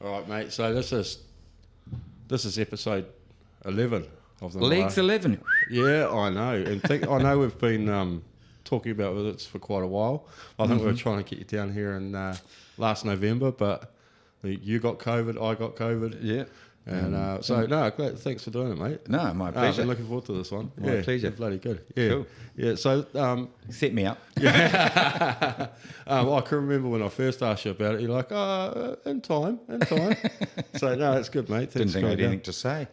All right, mate. So this is episode 11 of the Legs 11. Yeah, I know. And I know we've been talking about this for quite a while. I think we were trying to get you down here in last November, but you got COVID, I got COVID. Yeah. And glad, thanks for doing it, mate. No, my pleasure. I've been looking forward to this one. My pleasure. Bloody good. Yeah. Cool. Yeah, so... Set me up. I can remember when I first asked you about it, you're like, in time. So, no, it's good, mate. Didn't think I had anything to say.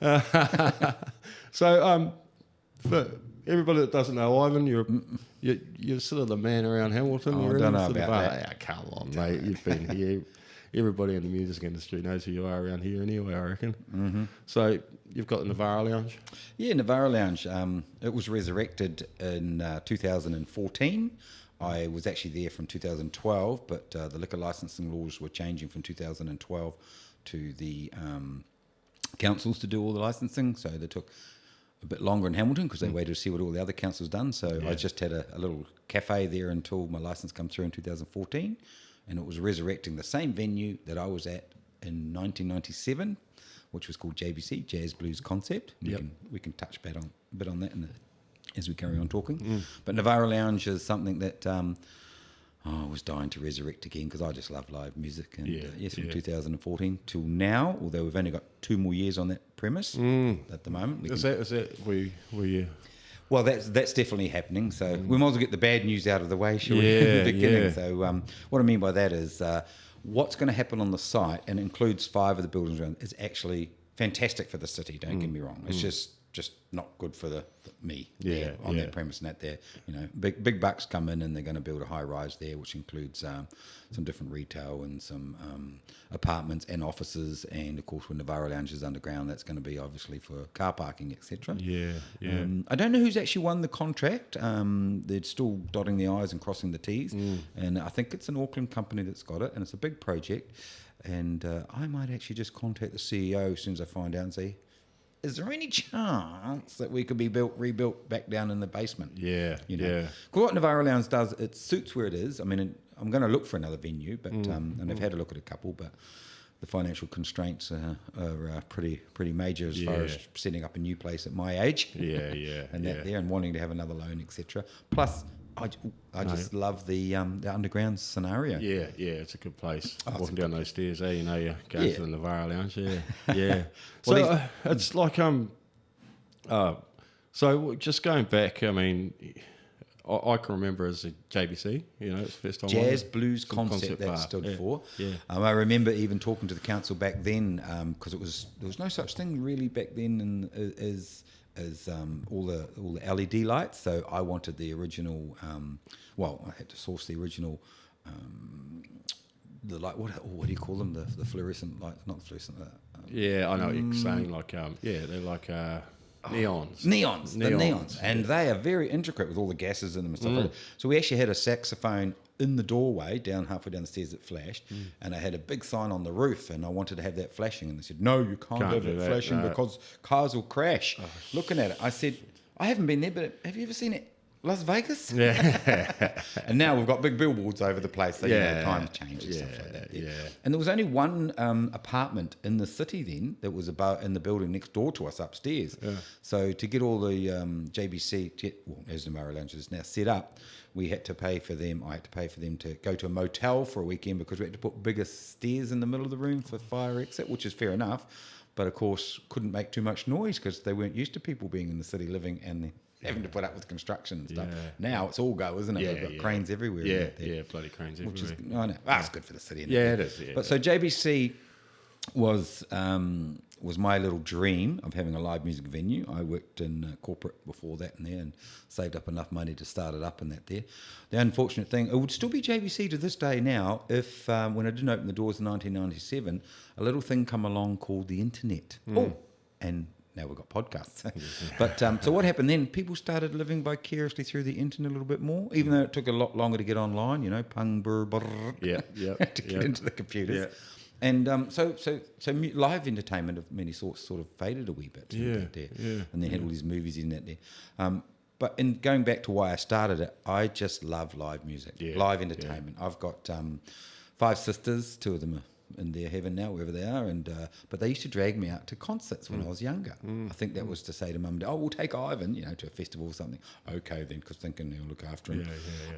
So, for everybody that doesn't know Ivan, you're sort of the man around Hamilton. I don't know about that. Yeah, come on, mate. You've been here. Everybody in the music industry knows who you are around here anyway, I reckon. Mm-hmm. So you've got the Nivara Lounge? Yeah, Nivara Lounge. It was resurrected in 2014. I was actually there from 2012, but the liquor licensing laws were changing from 2012 to the councils to do all the licensing, so they took a bit longer in Hamilton because they waited to see what all the other councils done. So I just had a little cafe there until my license come through in 2014. And it was resurrecting the same venue that I was at in 1997, which was called JBC, Jazz Blues Concept. We can touch a bit on that as we carry on talking. But Nivara Lounge is something that I was dying to resurrect again because I just love live music. And from 2014 till now, although we've only got 2 more years on that premise at the moment. Is that were you... Well, that's definitely happening. So we might as well get the bad news out of the way, shall we? In the beginning. Yeah. So what I mean by that is what's going to happen on the site, and includes 5 of the buildings around, is actually fantastic for the city. Don't get me wrong. It's just not good for me on that premise and that there. You know, big bucks come in and they're going to build a high rise there, which includes some different retail and some apartments and offices, and of course when Nivara Lounge is underground, that's going to be obviously for car parking, etc. I don't know who's actually won the contract. They're still dotting the I's and crossing the T's, and I think it's an Auckland company that's got it, and it's a big project. And I might actually just contact the CEO as soon as I find out and say, is there any chance that we could be rebuilt back down in the basement? Yeah. Because what Nivara Lounge does, it suits where it is. I mean, I'm going to look for another venue, but and I've had a look at a couple, but the financial constraints are pretty major as far as setting up a new place at my age. And wanting to have another loan, etc. Plus, I just love the underground scenario. Yeah, it's a good place. Walking down those stairs, you know, you're going to the Nivara Lounge. Yeah. So it's like so just going back, I mean, I can remember as a JBC, you know, it's the first time. Jazz Blues Concept that stood for. Yeah. I remember even talking to the council back then, because there was no such thing really back then as all the LED lights. So I wanted the original. I had to source the original. The light. What do you call them? The fluorescent light, not the fluorescent. I know what you're saying. Like they're like neons. Neons, and they are very intricate with all the gases in them and stuff like that. So we actually had a saxophone in the doorway, halfway down the stairs, that flashed, and I had a big sign on the roof, and I wanted to have that flashing, and they said, no, you can't have it flashing because cars will crash. Looking at it, I said, I haven't been there, but have you ever seen it? Las Vegas? Yeah. And now we've got big billboards over the place, so time change and stuff like that. Yeah. And there was only one apartment in the city then that was in the building next door to us upstairs. Yeah. So to get all the JBC, as Nivara Lounge is now set up, I had to pay for them to go to a motel for a weekend because we had to put bigger stairs in the middle of the room for fire exit, which is fair enough. But of course, couldn't make too much noise because they weren't used to people being in the city living and having to put up with construction and stuff. Now it's all go, isn't it? We've got cranes everywhere. Bloody cranes everywhere. Which is, it's good for the city. It is. Yeah. But so JBC was my little dream of having a live music venue. I worked in corporate before that and saved up enough money to start it up and that there. The unfortunate thing, it would still be JBC to this day now if when I didn't open the doors in 1997, a little thing come along called the internet. And now we've got podcasts. But so what happened then? People started living vicariously through the internet a little bit more, even though it took a lot longer to get online, you know, to get into the computers. Yeah. And so live entertainment of many sorts sort of faded a wee bit. And they had all these movies in that there. But in going back to why I started it, I just love live music, live entertainment. I've got 5 sisters, 2 of them are in their heaven now, wherever they are. And but they used to drag me out to concerts when I was younger. I think that was to say to mum and dad, "Oh, we'll take Ivan, to a festival or something." Okay, then, because thinking they'll look after him.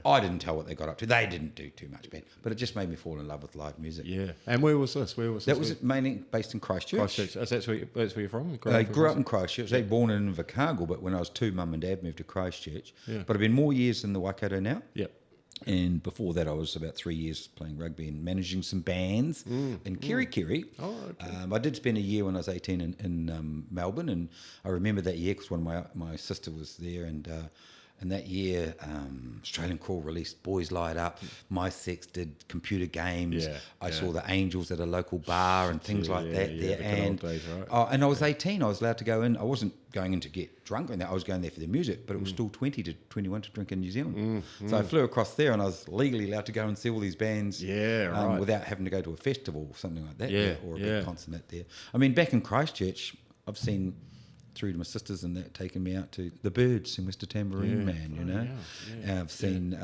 I didn't tell what they got up to. They didn't do too much bad, but it just made me fall in love with live music. Yeah. And where was this? That was mainly based in Christchurch. That's where you're from? I grew up in Christchurch. I was born in Invercargill, but when I was 2, mum and dad moved to Christchurch. Yeah. But I've been more years in the Waikato now. Yep. And before that, I was about 3 years playing rugby and managing some bands in Kirikiri. Oh, okay. I did spend a year when I was 18 in Melbourne, and I remember that year because one of my sister was there, and that year, Australian Crawl released Boys Light Up. My Sex did computer games. I saw the Angels at a local bar and things like that there. And days, right? and I was 18. I was allowed to go in. I wasn't going in to get drunk and that. I was going there for the music, but it was still 20 to 21 to drink in New Zealand. So I flew across there, and I was legally allowed to go and see all these bands without having to go to a festival or something like that, or a big concert out there. I mean, back in Christchurch, I've seen, through to my sisters and that, taken me out to the Birds and Mr. Tambourine Man, I've seen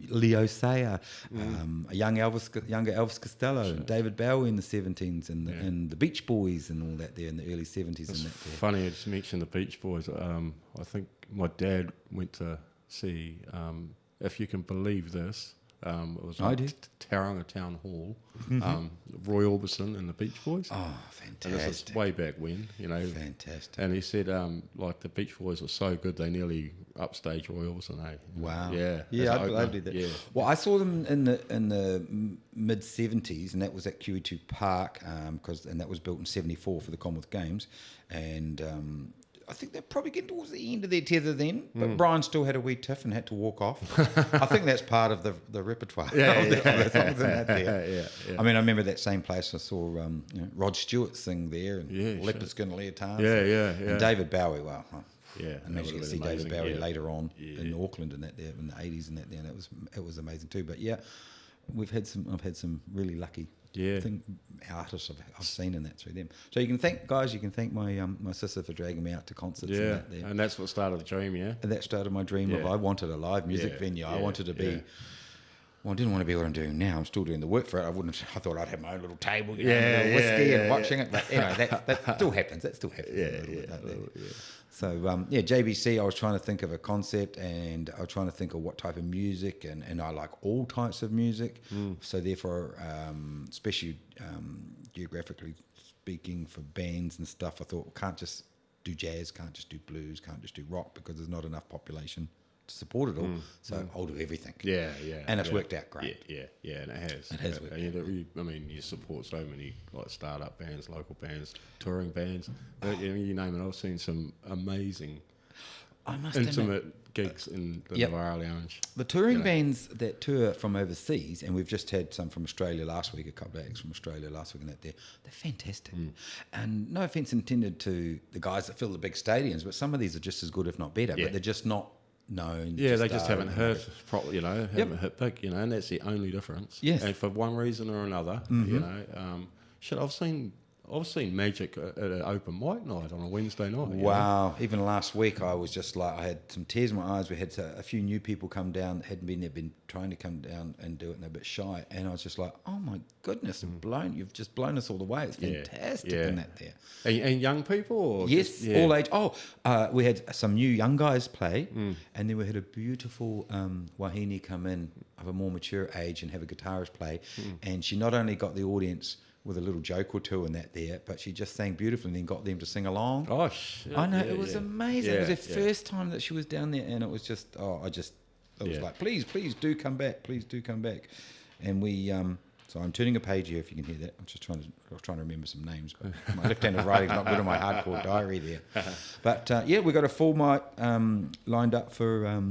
Leo Sayer, a younger Elvis Costello, and David Bowie in the 70s, and the Beach Boys and all that there in the early 70s. It's and that there. funny, I just mentioned the Beach Boys. I think my dad went to see, if you can believe this, it was like Tauranga Town Hall, Roy Orbison and the Beach Boys. Oh, fantastic. And this is way back when, Fantastic. And he said, like, the Beach Boys were so good, they nearly upstaged Roy Orbison, eh? Wow. Yeah. I did that. Yeah. Well, I saw them in the mid 70s, and that was at QE2 Park, and that was built in 74 for the Commonwealth Games, and I think they're probably getting towards the end of their tether then, but Brian still had a wee tiff and had to walk off. I think that's part of the repertoire of the songs in that there. I mean, I remember that same place I saw Rod Stewart sing there, and leopard skin leotards. And David Bowie, wow. And as you can see David Bowie later on in Auckland and that there in the 80s and that there, and it was amazing too. But I've had some really lucky artists I've seen in that through them. So you can thank my sister for dragging me out to concerts. And that there. And that's what started the dream, And that started my dream of I wanted a live music venue. I wanted to be. Well, I didn't want to be what I'm doing now. I'm still doing the work for it. I thought I'd have my own little table, whiskey and watching it. But that still happens. That still happens. So JBC. I was trying to think of a concept, and I was trying to think of what type of music, and I like all types of music. So therefore, especially geographically speaking, for bands and stuff, I thought can't just do jazz, can't just do blues, can't just do rock, because there's not enough population to support it all. So I'll do everything. And it's worked out great. And it has. It has worked out. I mean, you support so many like startup bands, local bands, touring bands. You name it. I've seen some amazing, intimate gigs in the Nivara Lounge. The touring bands that tour from overseas, and we've just had some from Australia last week, a couple of acts from Australia last week, and they're fantastic. And no offence intended to the guys that fill the big stadiums, but some of these are just as good, if not better. But they're just not known. They just haven't hit properly, haven't hit big, and that's the only difference. And for one reason or another, I've seen Magic at an open mic night on a Wednesday night. Wow. Even last week I was just like, I had some tears in my eyes. We had a few new people come down that hadn't been there, been trying to come down and do it, and they're a bit shy. And I was just like, oh my goodness, you've just blown us all away. It's fantastic in that there. And young people? Or yes, all age. We had some new young guys play, and then we had a beautiful wahine come in of a more mature age and have a guitarist play. And she not only got the audience with a little joke or two and that there, but she just sang beautifully and then got them to sing along. Oh, shit. I know, it was amazing. It was the first time that she was down there, and it was just, it was like, please do come back. Please do come back. And we, so I'm turning a page here if you can hear that. I was trying to remember some names, but my left-handed writing's not good on my hardcore diary there. But we got a full mic lined up for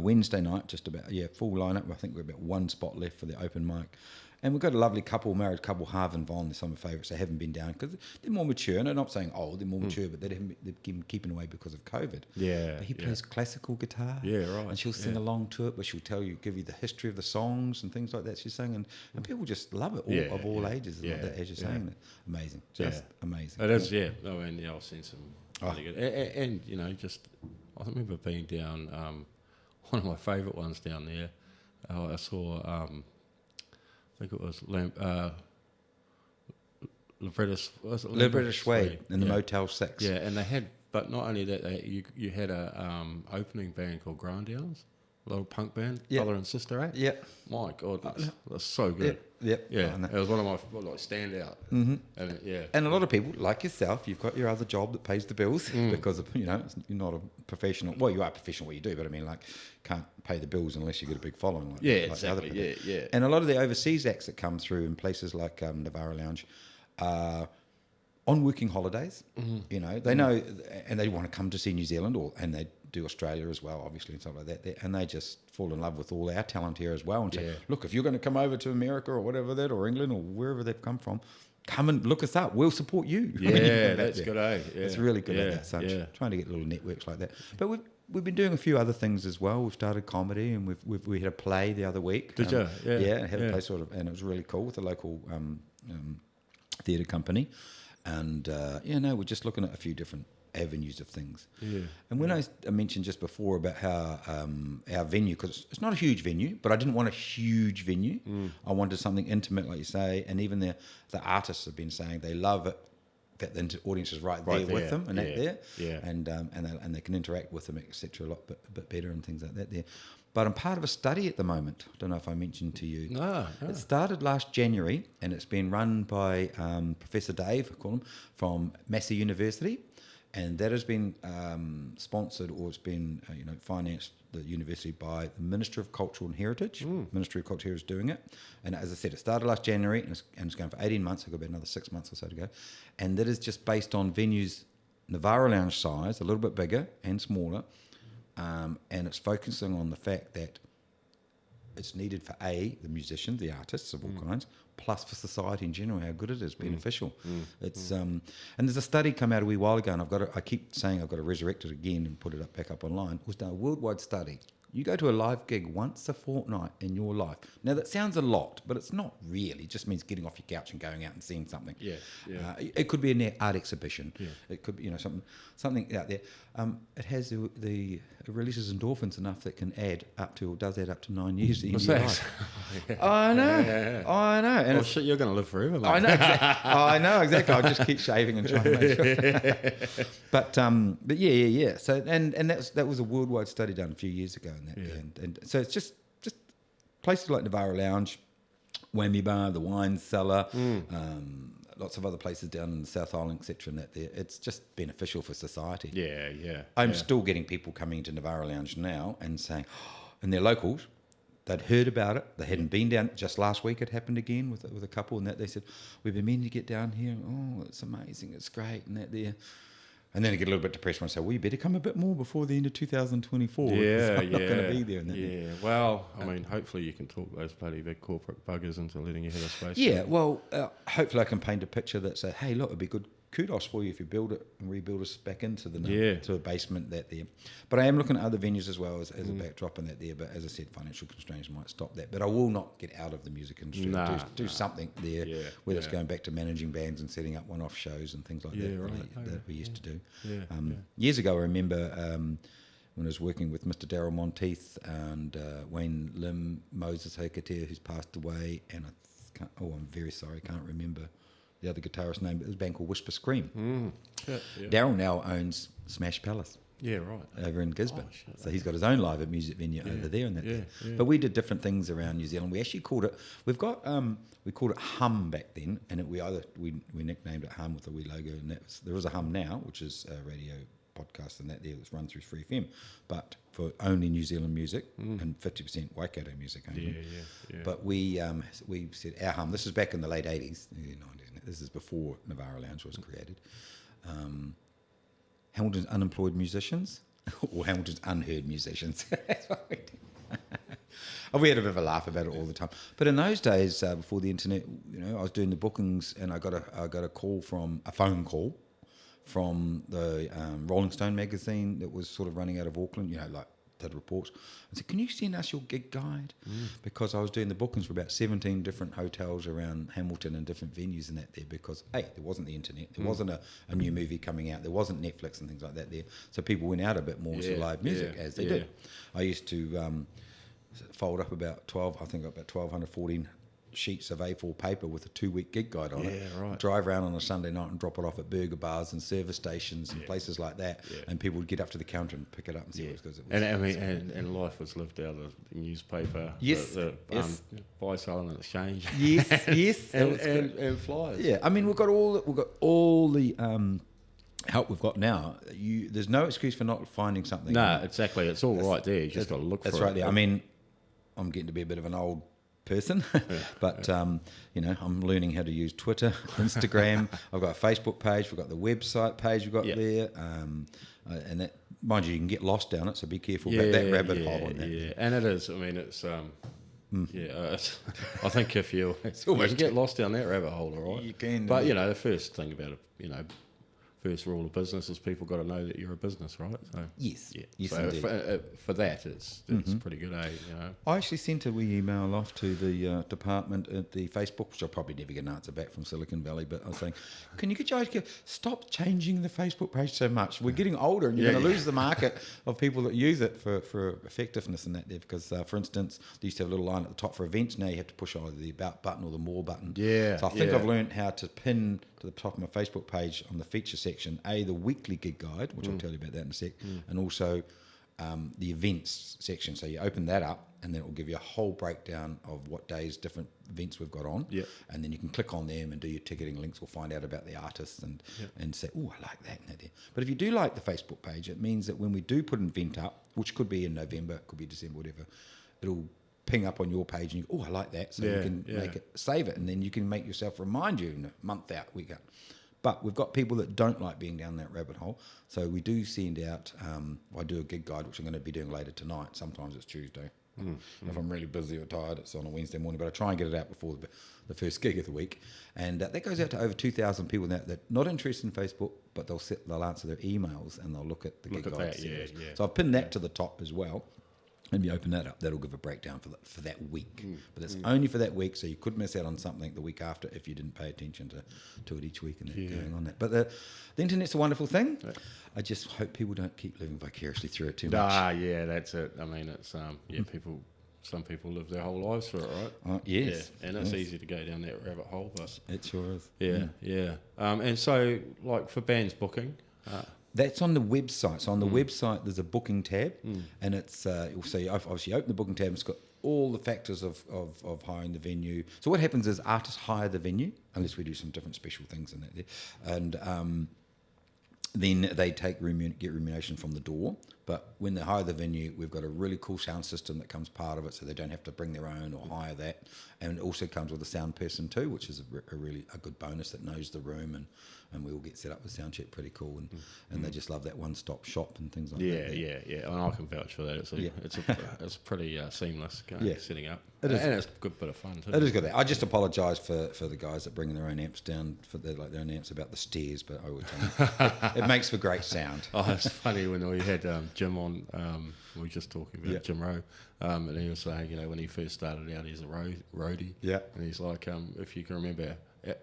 Wednesday night, just about, full lineup. I think we're about one spot left for the open mic. And we've got a lovely married couple, Harv and Von. They're some of my favourites. They haven't been down because they're more mature. And I'm not saying old, they're more mature, but they've been keeping away because of COVID. But he plays classical guitar. And she'll sing along to it, but she'll give you the history of the songs and things like that she's singing. And people just love it, of all ages, like that, as you're saying it. Amazing. Just amazing. It is, I've seen some really good. And, I remember being down, one of my favourite ones down there. I saw... think it was Liberator Suede in the Motel 6. Yeah, and they had, but not only that, you had a opening band called Grandiones, a little punk band, brother and sister act. Yeah. My God, that's so good. Yeah. It was one of my standout. Mm-hmm. And and a lot of people like yourself, you've got your other job that pays the bills because of, you're not a professional. Well, you are a professional what you do, but I mean, like, can't pay the bills unless you get a big following. Like, like exactly. other people. Yeah. And a lot of the overseas acts that come through in places like Nivara Lounge are on working holidays. They know, and they want to come to see New Zealand, and they do Australia as well, obviously, and stuff like that. And they just fall in love with all our talent here as well, and say, look, if you're going to come over to America or whatever that, or England or wherever they've come from, come and look us up. We'll support you. Yeah, that's good, eh? Yeah. It's really good at that. So trying to get little networks like that. But we've been doing a few other things as well. We've started comedy, and we had a play the other week. Did you? Yeah. Yeah, had a play and it was really cool with a local theatre company. And we're just looking at a few different avenues of things. Yeah. And when I mentioned just before about how our venue, because it's not a huge venue, but I didn't want a huge venue. I wanted something intimate, like you say, and even the artists have been saying they love it, that the audience is right there with them and and they can interact with them, etc. a lot bit better and things like that there. But I'm part of a study at the moment. I don't know if I mentioned to you. No. It started last January, and it's been run by Professor Dave, I call him, from Massey University, and that has been sponsored, or it's been financed, the university, by the Ministry of Cultural and Heritage. Ministry of Cultural and Heritage is doing it, and as I said, it started last January, and it's going for 18 months. I've got about another 6 months or so to go, and that is just based on venues, Nivara Lounge size, a little bit bigger and smaller. And it's focusing on the fact that it's needed for the musicians, the artists of all kinds, plus for society in general, how good it is, beneficial. It's and there's a study come out a wee while ago, and I keep saying I've got to resurrect it again and put it back up online. It was done a worldwide study. You go to a live gig once a fortnight in your life. Now, that sounds a lot, but it's not really. It just means getting off your couch and going out and seeing something. It could be an art exhibition. Yeah. It could be something out there. It has it releases endorphins enough that does add up to 9 years in your life. I know. I know. And shit, you're going to live forever, mate. I know. I know exactly. I'll just keep shaving and trying to make sure. But yeah. So and that was a worldwide study done a few years ago. And so it's just places like Nivara Lounge, Whammy Bar, the Wine Cellar, lots of other places down in the South Island, etc. And that there, it's just beneficial for society. Yeah. I'm still getting people coming into Nivara Lounge now and saying, and they're locals, they'd heard about it, they hadn't been down. Just last week it happened again with a couple, and that they said, we've been meaning to get down here. Oh, it's amazing, it's great, and that there. And then I get a little bit depressed when I say, well, you better come a bit more before the end of 2024. Yeah, I'm not going to be there. Well, I mean, hopefully you can talk those bloody big corporate buggers into letting you have a space. Yeah, well, hopefully I can paint a picture that says, hey, look, it'd be good kudos for you if you build it and rebuild us back into to a basement that there. But I am looking at other venues as well as a backdrop in that there. But as I said, financial constraints might stop that. But I will not get out of the music industry. Do something there, whether it's going back to managing bands and setting up one-off shows and things like that we used to do. Years ago, I remember when I was working with Mr. Daryl Monteith and Wayne Lim, Moses Hokatea, who's passed away, and I'm very sorry, I can't remember the other guitarist's name, but it was a band called Whisper Scream. Daryl now owns Smash Palace. Yeah, right. Over in Gisborne. So he's got his own live music venue over there and that. Yeah. But we did different things around New Zealand. We actually called it, we called it Hum back then, and we nicknamed it Hum with a wee logo, and there is a Hum now, which is a radio podcast and that there that's run through Free FM, but for only New Zealand music and 50% Waikato music only. Yeah. But we said our Hum, this is back in the late 80s, early 90s, this is before Nivara Lounge was created. Hamilton's unemployed musicians, or Hamilton's unheard musicians. That's what we did. We had a bit of a laugh about it all the time. But in those days, before the internet, I was doing the bookings, and I got a phone call from the Rolling Stone magazine that was sort of running out of Auckland, like did reports. I said, can you send us your gig guide? Because I was doing the bookings for about 17 different hotels around Hamilton and different venues and that there, because, there wasn't the internet, there wasn't a new movie coming out, there wasn't Netflix and things like that there. So people went out a bit more to live music, as they did. I used to fold up about 1,200, 1,400 sheets of A4 paper with a 2-week gig guide on it. Right. Drive around on a Sunday night and drop it off at burger bars and service stations and places like that. Yeah. And people would get up to the counter and pick it up and see what it was. And life was lived out of the newspaper. Yes. Buy, sell, and exchange. Yes. Yes. and flyers. Yeah. I mean, we've got all the help we've got now. There's no excuse for not finding something. No, exactly. It's all right there. You just got to look for it. That's right there. I mean, I'm getting to be a bit of an old person, but I'm learning how to use Twitter, Instagram. I've got a Facebook page. We've got the website page we've got there, and that, mind you, you can get lost down it, so be careful about that rabbit hole. And it is. I mean, it's I think if you can get lost down that rabbit hole, all right. You can. But the first thing about it, first rule of business is people got to know that you're a business, right? So, yes. So for that, it's pretty good, I actually sent a wee email off to the department at the Facebook, which I'll probably never get an answer back from Silicon Valley, but I was saying, can you guys stop changing the Facebook page so much? We're getting older and you're going to lose the market of people that use it for effectiveness and that there. Because, for instance, they used to have a little line at the top for events. Now you have to push either the About button or the More button. Yeah. So I think I've learned how to pin to the top of my Facebook page on the feature section, the weekly gig guide, which I'll tell you about that in a sec, and also the events section. So you open that up, and then it will give you a whole breakdown of what days different events we've got on. Yep. And then you can click on them and do your ticketing links, or find out about the artists and say, oh, I like that and that there. But if you do like the Facebook page, it means that when we do put an event up, which could be in November, could be December, whatever, it'll ping up on your page and you go, oh, I like that. So you can make it, save it, and then you can make yourself remind you in a month out, week out. But we've got people that don't like being down that rabbit hole. So we do send out, I do a gig guide, which I'm going to be doing later tonight. Sometimes it's Tuesday. If I'm really busy or tired, it's on a Wednesday morning. But I try and get it out before the first gig of the week. And that goes out to over 2,000 people that are not interested in Facebook, but they'll answer their emails and they'll look at the gig guide. So I've pinned that to the top as well. And you open that up, that'll give a breakdown for that week. But that's only for that week, so you could miss out on something the week after if you didn't pay attention to it each week and going on that. But the internet's a wonderful thing. I just hope people don't keep living vicariously through it too much. Yeah, that's it. I mean, it's some people live their whole lives through it, right? Yes. Yeah, and it's easy to go down that rabbit hole, but it sure is. Yeah. And so, like for bands booking. That's on the website. So on the website, there's a booking tab, and it's so you obviously open the booking tab. And it's got all the factors of hiring the venue. So what happens is artists hire the venue, unless we do some different special things in that there, and then they get remuneration from the door. But when they hire the venue, we've got a really cool sound system that comes part of it, so they don't have to bring their own or hire that. And it also comes with a sound person too, which is a good bonus that knows the room, and we all get set up with sound check, pretty cool, and they just love that one-stop shop and things like that. Yeah. And I can vouch for that. It's pretty seamless setting up. It is. And it's a good bit of fun too. It is good. I just apologise for the guys that bring their own amps down for their own amps about the stairs, but I would tell you, it makes for great sound. It's funny when we had Jim on. We were just talking about Jim Rowe, and he was saying, when he first started out, he's a roadie. Yeah. And he's like, if you can remember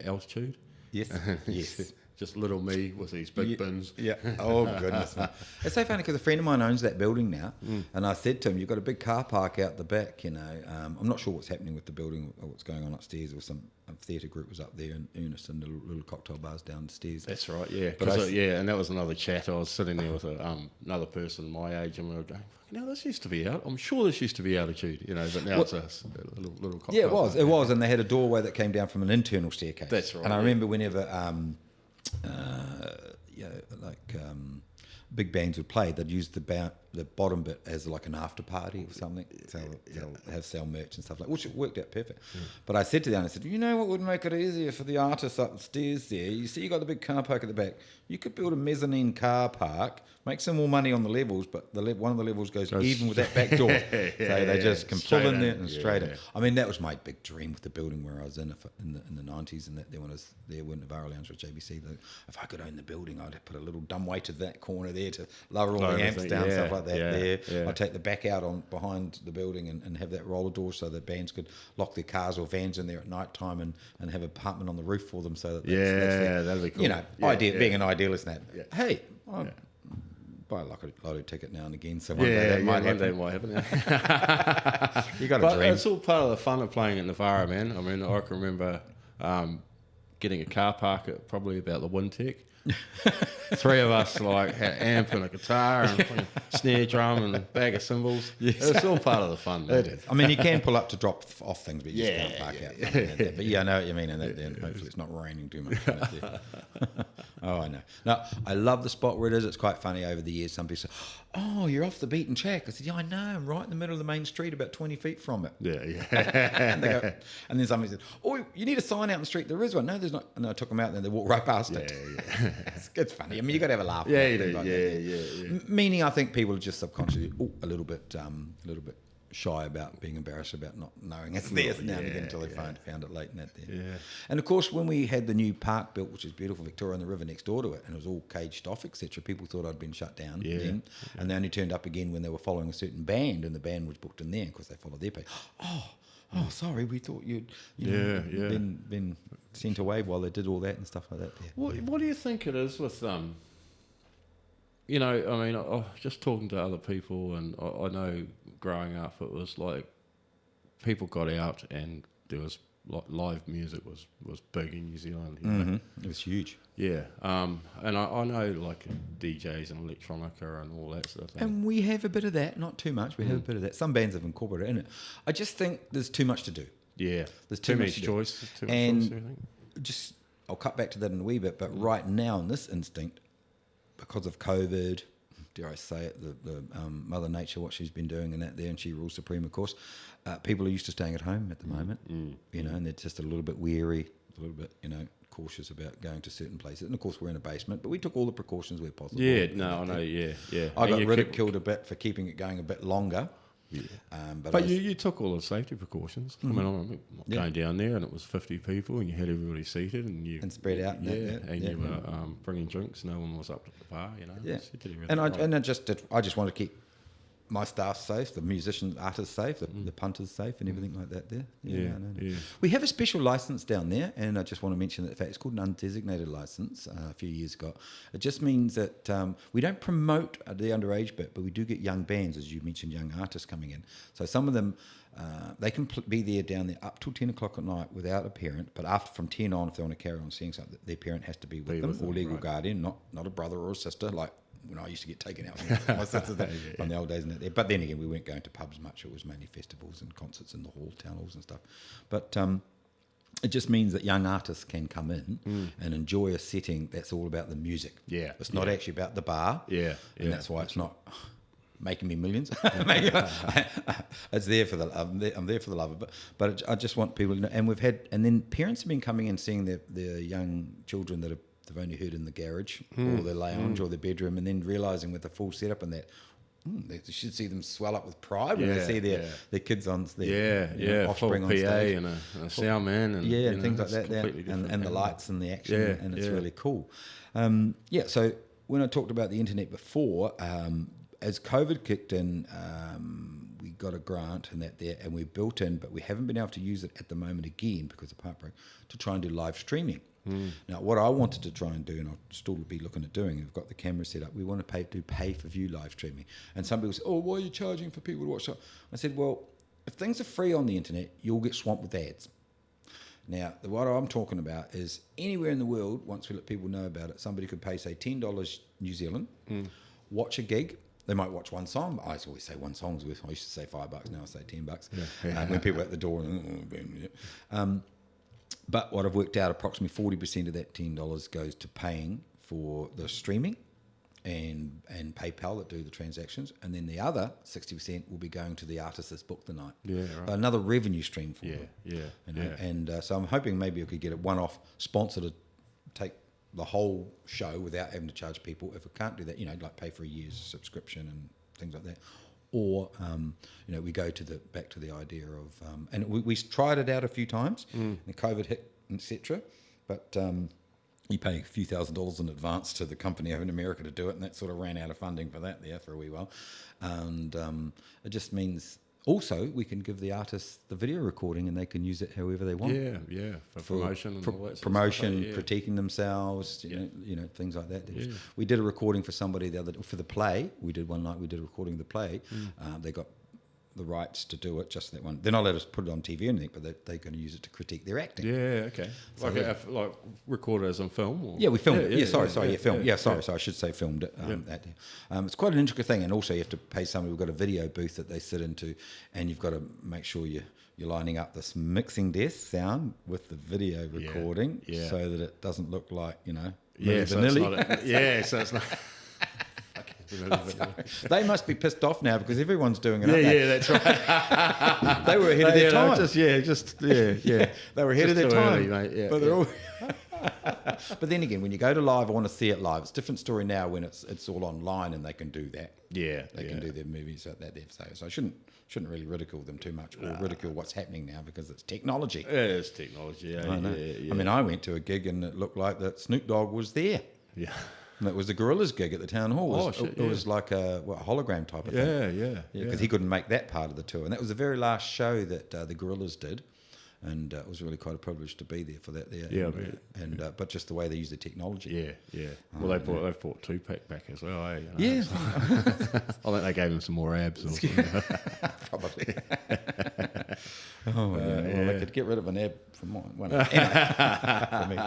Altitude. Yes. Yes. Just little me with these big bins. Yeah. Oh, goodness. Man. It's so funny because a friend of mine owns that building now. And I said to him, you've got a big car park out the back, I'm not sure what's happening with the building or what's going on upstairs. There was some theatre group was up there, and Ernest and the little cocktail bars downstairs. That's right, yeah. And that was another chat. I was sitting there with another person my age, and we were going, this used to be out. I'm sure this used to be Altitude, but now it's a little cocktail. Yeah, it was, and they had a doorway that came down from an internal staircase. That's right. And I remember whenever big bands would play, they'd use the bottom bit as like an after party or something. So they'll sell merch and stuff like that, which worked out perfect. But I said to them, what would make it easier for the artists upstairs there? You see, you got the big car park at the back. You could build a mezzanine car park, make some more money on the levels, but one of the levels goes even with that back door. So they just can pull in there and straight in. I mean, that was my big dream with the building where I was in the 90s, and that there when I was there when Nivara Lounge with JBC. If I could own the building, I'd put a little dumbwaiter to that corner there to lower all the amps down, stuff like that there. Yeah. I'd take the back out behind the building and have that roller door so that bands could lock their cars or vans in there at night time and have an apartment on the roof for them. So that's that'd be cool. Being an idealist and that. Yeah. Hey, buy like a lotto ticket now and again. So one day that might happen. You got to dream. It's all part of the fun of playing at Nivara, man. I mean, I can remember getting a car park at probably about the Wintec. Three of us like had an amp and a guitar and a snare drum and a bag of cymbals. Yes. It's all part of the fun, man. It is. I mean, you can pull up to drop off things, but you just can't park out. But I know what you mean. And hopefully it's not raining too much. Oh, I know. No, I love the spot where it is. It's quite funny over the years. Some people say, "Oh, you're off the beaten track." I said, "Yeah, I know. I'm right in the middle of the main street, about 20 feet from it." And, and then somebody said, "Oh, you need a sign out in the street." There is one. No, there's not. And I took them out, and they walked right past it. It's funny. I mean, you got to have a laugh. Yeah, you do. Meaning, I think people are just subconsciously a little bit shy about being embarrassed about not knowing it's there now and again until they found it late in that there. Yeah. And of course, when we had the new park built, which is beautiful, Victoria and the river next door to it, and it was all caged off, etc., people thought I'd been shut down then. And they only turned up again when they were following a certain band, and the band was booked in there because they followed their page. Oh, sorry, we thought you'd been sent away while they did all that and stuff like that. What do you think it is with you know, I mean, just talking to other people, and I know growing up it was like people got out and there was live music was big in New Zealand. You know? It was huge. Yeah, and I know like DJs and electronica and all that sort of thing. And we have a bit of that, not too much. We have a bit of that. Some bands have incorporated it in it. I just think there's too much to do. Yeah, there's too much choice. Too much choice, I think. I'll cut back to that in a wee bit, but right now in this instinct, because of COVID, dare I say it, the Mother Nature, what she's been doing and that there, and she rules supreme, of course. People are used to staying at home at the moment, you know, and they're just a little bit weary, a little bit, you know, cautious about going to certain places. And of course, we're in a basement, but we took all the precautions where possible. Yeah, no, I know, yeah. I got ridiculed a bit for keeping it going a bit longer. Yeah. But you took all the safety precautions. I mean, I'm going down there and it was 50 people and you had everybody seated and spread out. You were bringing drinks. No one was up at the bar, you know. Yeah. I just want to keep my staff safe, the musicians, artists safe, the punters safe, and everything like that there. Yeah. We have a special license down there, and I just want to mention that the fact it's called an undesignated license a few years ago. It just means that we don't promote the underage bit, but we do get young bands, as you mentioned, young artists coming in. So some of them, they can be there down there up till 10 o'clock at night without a parent, but after from 10 on, if they want to carry on seeing something, their parent has to be with them, or legal guardian, not a brother or a sister, like when I used to get taken out my sisters from the old days and that there. But then again, we weren't going to pubs much. It was mainly festivals and concerts in the town halls and stuff. But it just means that young artists can come in and enjoy a setting that's all about the music. Yeah. It's not actually about the bar. Yeah. And that's why it's not making me millions. It's there for I'm there for the love of it. But I just want people to know. And then parents have been coming in seeing their young children that they've only heard in the garage or their lounge or their bedroom, and then realising with the full setup and that, they should see them swell up with pride when they see their kids on their offspring full on stage. and a sound man and things like that and the lights and the action and it's really cool. So when I talked about the internet before, as COVID kicked in, we got a grant and that there, and we built in, but we haven't been able to use it at the moment again because of Heartbreak, to try and do live streaming. Now, what I wanted to try and do, and I'll still be looking at doing, we've got the camera set up, we want to do pay-for-view live streaming. And some people say, oh, why are you charging for people to watch that? I said, well, if things are free on the internet, you'll get swamped with ads. Now, what I'm talking about is anywhere in the world, once we let people know about it, somebody could pay, say, $10 New Zealand, watch a gig. They might watch one song. I always say one song's worth. I used to say $5, now I say $10. When people are at the door. But what I've worked out, approximately 40% of that $10 goes to paying for the streaming and PayPal that do the transactions, and then the other 60% will be going to the artist that's booked the night. Yeah, right. So another revenue stream for them. And so I'm hoping maybe I could get a one-off sponsor to take the whole show without having to charge people. If I can't do that, like pay for a year's subscription and things like that. Or, we go back to the idea of, and we tried it out a few times, and COVID hit, etc. But you pay a few $1,000s in advance to the company over in America to do it, and that sort of ran out of funding for that there for a wee while. And it just means Also, we can give the artists the video recording and they can use it however they want. Yeah, for promotion and all that sort of promotion, stuff, critiquing themselves, you know, things like that. Yeah. We did a recording for somebody for the play. We did one night. We did a recording of the play. They got the rights to do it, just that one. They're not allowed to put it on TV or anything, but they're going to use it to critique their acting. Yeah, okay. So like record it as on film? Or? Yeah, we filmed it. Sorry, filmed. Sorry, I should say filmed it. It's quite an intricate thing, and also you have to pay somebody. We've got a video booth that they sit into, and you've got to make sure you're lining up this mixing desk sound with the video recording, so that it doesn't look like, you know, so it's not. They must be pissed off now because everyone's doing it. That's right. They were ahead of their time. They were ahead of their time. Early, mate. But they're all. But then again, when you go to live, I want to see it live. It's a different story now when it's all online and they can do that. They can do their movies like that. So I shouldn't really ridicule them too much or ridicule what's happening now because it's technology. Yeah, it's technology. I mean, I went to a gig and it looked like that Snoop Dogg was there. Yeah. And it was the Gorillaz gig at the Town Hall. It was like a hologram type of thing. Because he couldn't make that part of the tour. And that was the very last show that the Gorillaz did. And it was really quite a privilege to be there for that there. But just the way they use the technology. Well, they brought Tupac back as well, You know? Yeah. I think they gave him some more abs or something. Probably. Well, they could get rid of an ab from one. Anyway, for me.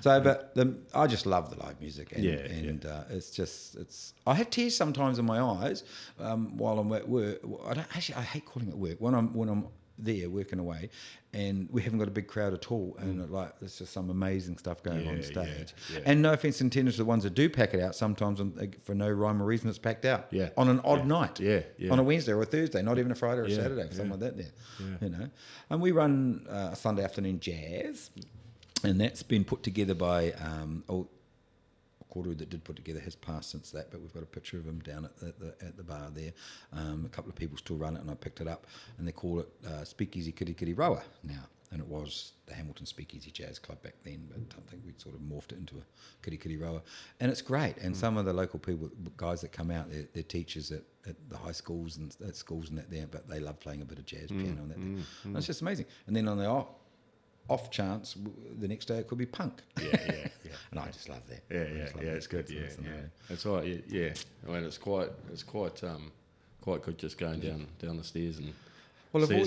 So, but I just love the live music, and it's. I have tears sometimes in my eyes while I'm at work. I hate calling it work when I'm there working away, and we haven't got a big crowd at all, and there's just some amazing stuff going on stage. And no offense intended to the ones that do pack it out. Sometimes for no rhyme or reason, it's packed out. On an odd night. On a Wednesday or a Thursday, not even a Friday or a Saturday, something like that. You know, and we run a Sunday afternoon jazz, and that's been put together by Koru that did put together has passed since that, but we've got a picture of him down at the bar there. A couple of people still run it, and I picked it up, and they call it Speakeasy Kirikiri Roa now, and it was the Hamilton Speakeasy Jazz Club back then, but I think we sort of morphed it into a Kirikiri Roa, and it's great. And some of the local people, guys that come out, they're teachers at the high schools and at schools and that there, but they love playing a bit of jazz piano and that. And it's just amazing. And then on the off chance, the next day it could be punk. And I just love that. It's good. That's right. I mean, it's quite good just going down the stairs and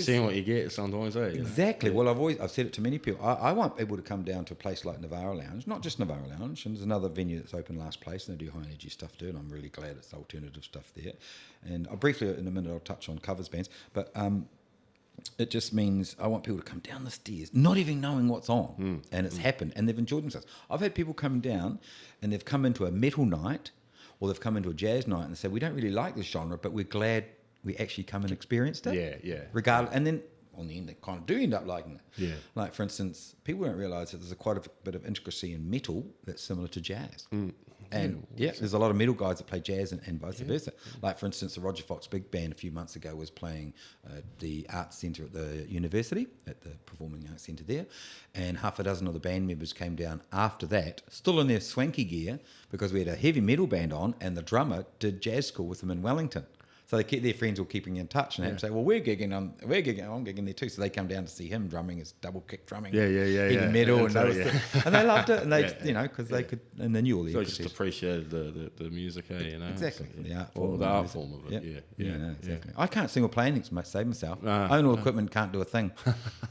seeing what you get sometimes. Exactly. Well, I've said it to many people. I want people to come down to a place like Nivara Lounge, not just Nivara Lounge. And there's another venue that's open last place, and they do high energy stuff too. And I'm really glad it's alternative stuff there. And briefly in a minute I'll touch on covers bands, but. It just means I want people to come down the stairs, not even knowing what's on, and it's happened, and they've enjoyed themselves. I've had people come down, and they've come into a metal night, or they've come into a jazz night, and they say, we don't really like this genre, but we're glad we actually come and experienced it. Regardless, and then on the end, they kind of do end up liking it. Like, for instance, people don't realise that there's quite a bit of intricacy in metal that's similar to jazz. And there's a lot of metal guys that play jazz and vice versa. Like, for instance, the Roger Fox Big Band a few months ago was playing the Arts Centre at the university, at the Performing Arts Centre there, and half a dozen of the band members came down after that, still in their swanky gear, because we had a heavy metal band on, and the drummer did jazz school with them in Wellington. So their friends were keeping in touch, and they say, "Well, I'm gigging there too." So they come down to see him drumming his double kick drumming, heavy metal, and they loved it, and they, because they could, and they knew all the. So just appreciated the music, Exactly, so, the art form of it. Exactly. I can't sing or play anything to save myself. Own all equipment, can't do a thing.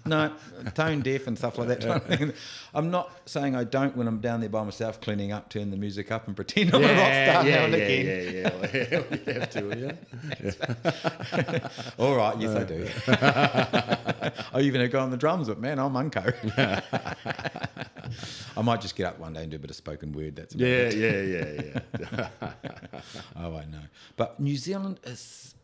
No, tone deaf and stuff like that. I'm not saying I don't when I'm down there by myself cleaning up, turn the music up, and pretend I'm a rock star now and again. You have to, All right, yes I do. I even go on the drums, but man, I'm unco. I might just get up one day and do a bit of spoken word. That's about it. Oh, I know. But New Zealand is.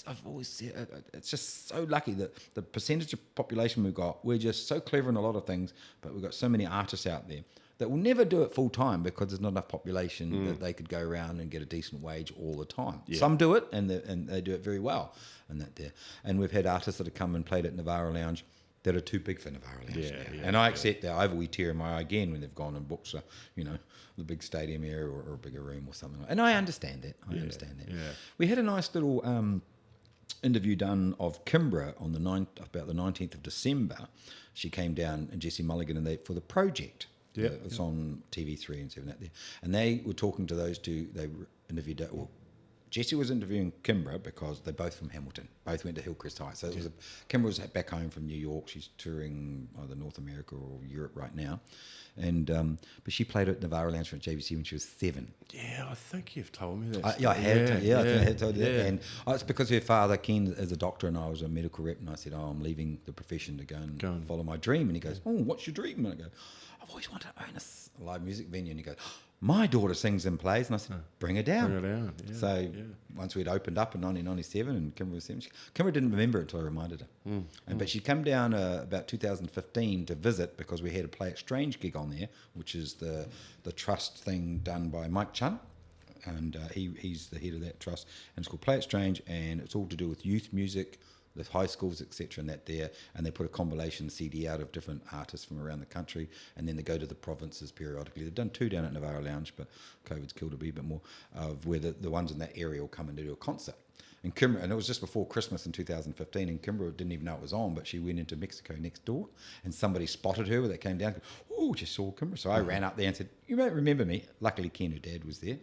I've always said it's just so lucky that the percentage of population we've got. We're just so clever in a lot of things, but we've got so many artists out there that will never do it full time because there's not enough population that they could go around and get a decent wage all the time. Some do it, and they do it very well. And we've had artists that have come and played at Nivara Lounge that are too big for Nivara Lounge now. And I accept that. I've always tear in my eye again when they've gone and booked the big stadium area or a bigger room or something. And I understand that. I understand that. We had a nice little interview done of Kimbra on about the 19th of December. She came down, and Jesse Mulligan, and for the project. Yeah, it's on TV3 and 7 out there. And they were talking to those two. They interviewed. Jesse was interviewing Kimbra because they're both from Hamilton. Both went to Hillcrest High. So Kimbra was back home from New York. She's touring either North America or Europe right now. And but she played at Nivara Lounge at JVC when she was 7. Yeah, I think you've told me that. I think I had told you that. And it's because her father, Ken, is a doctor, and I was a medical rep. And I said, I'm leaving the profession to go and follow my dream. And he goes, what's your dream? And I go, I've always wanted to own a live music venue. And he goes, my daughter sings and plays. And I said, bring her down. Bring her down. Yeah, so once we'd opened up in 1997 and Kimber was 7, Kimber didn't remember it until I reminded her. But she'd come down about 2015 to visit because we had a Play It Strange gig on there, which is the trust thing done by Mike Chun. And he's the head of that trust. And it's called Play It Strange, and it's all to do with youth music, the high schools, etc., and that there, and they put a compilation CD out of different artists from around the country, and then they go to the provinces periodically. They've done 2 down at Nivara Lounge, but COVID's killed a wee bit more, of where the ones in that area will come and do a concert. And Kimbra, and it was just before Christmas in 2015, and Kimbra didn't even know it was on, but she went into Mexico next door, and somebody spotted her when they came down. Oh, just saw Kimbra. So I ran up there and said, you might remember me. Luckily, Ken, her dad, was there,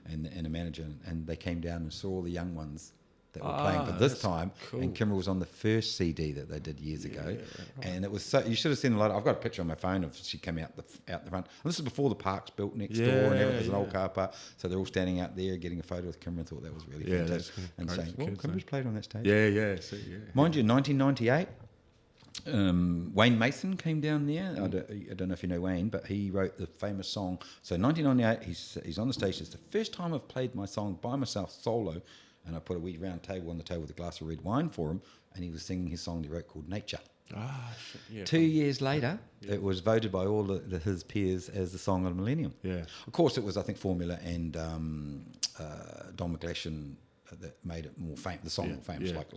and a manager, and they came down and saw all the young ones that were playing for this time, cool. And Kimbra was on the first CD that they did years ago, right. And it was so, you should have seen a lot. I've got a picture on my phone of she came out the front. And this is before the park's built next door, and there's an old car park, so they're all standing out there getting a photo with Kimbra. I thought that was really fantastic, and saying, "Well, Kimbra's played on that stage." Mind you, 1998. Wayne Mason came down there. I don't know if you know Wayne, but he wrote the famous song. So 1998, he's on the stage. It's the first time I've played my song by myself solo. And I put a wee round table on the table with a glass of red wine for him, and he was singing his song he wrote called Nature. Shit, yeah. 2 years later, it was voted by all his peers as the song of the millennium. Yeah. Of course, it was, I think, Formula and Don McGlashan that made it more famous, the song more famous, like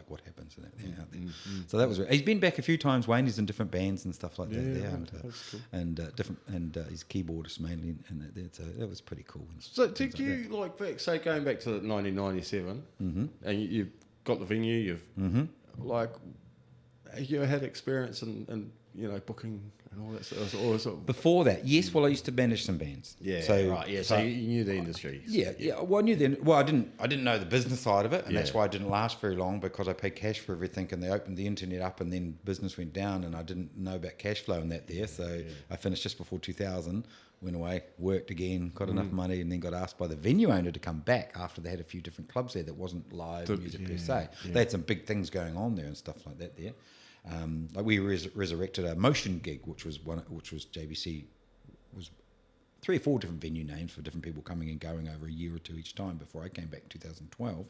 What Happens in it. Out there. So that was. He's been back a few times. Wayne is in different bands and stuff like that. Cool. And different, and he's keyboardist mainly, and that. So that was pretty cool. So did you like back, say, going back to 1997, and you've got the venue, you've like, have you had experience in booking and all that sort of... Before that, yes. Well, I used to manage some bands. Yeah, so, right. Yeah, so you knew the industry. Yeah. Well, I knew then. Well, I didn't know the business side of it, and that's why I didn't last very long, because I paid cash for everything, and they opened the internet up, and then business went down, and I didn't know about cash flow and that there. So I finished just before 2000. Went away, worked again, got enough money, and then got asked by the venue owner to come back after they had a few different clubs there that wasn't live music per se. Yeah. They had some big things going on there and stuff like that there. Like we resurrected a motion gig, which was JBC, was 3 or 4 different venue names for different people coming and going over a year or 2 each time before I came back in 2012.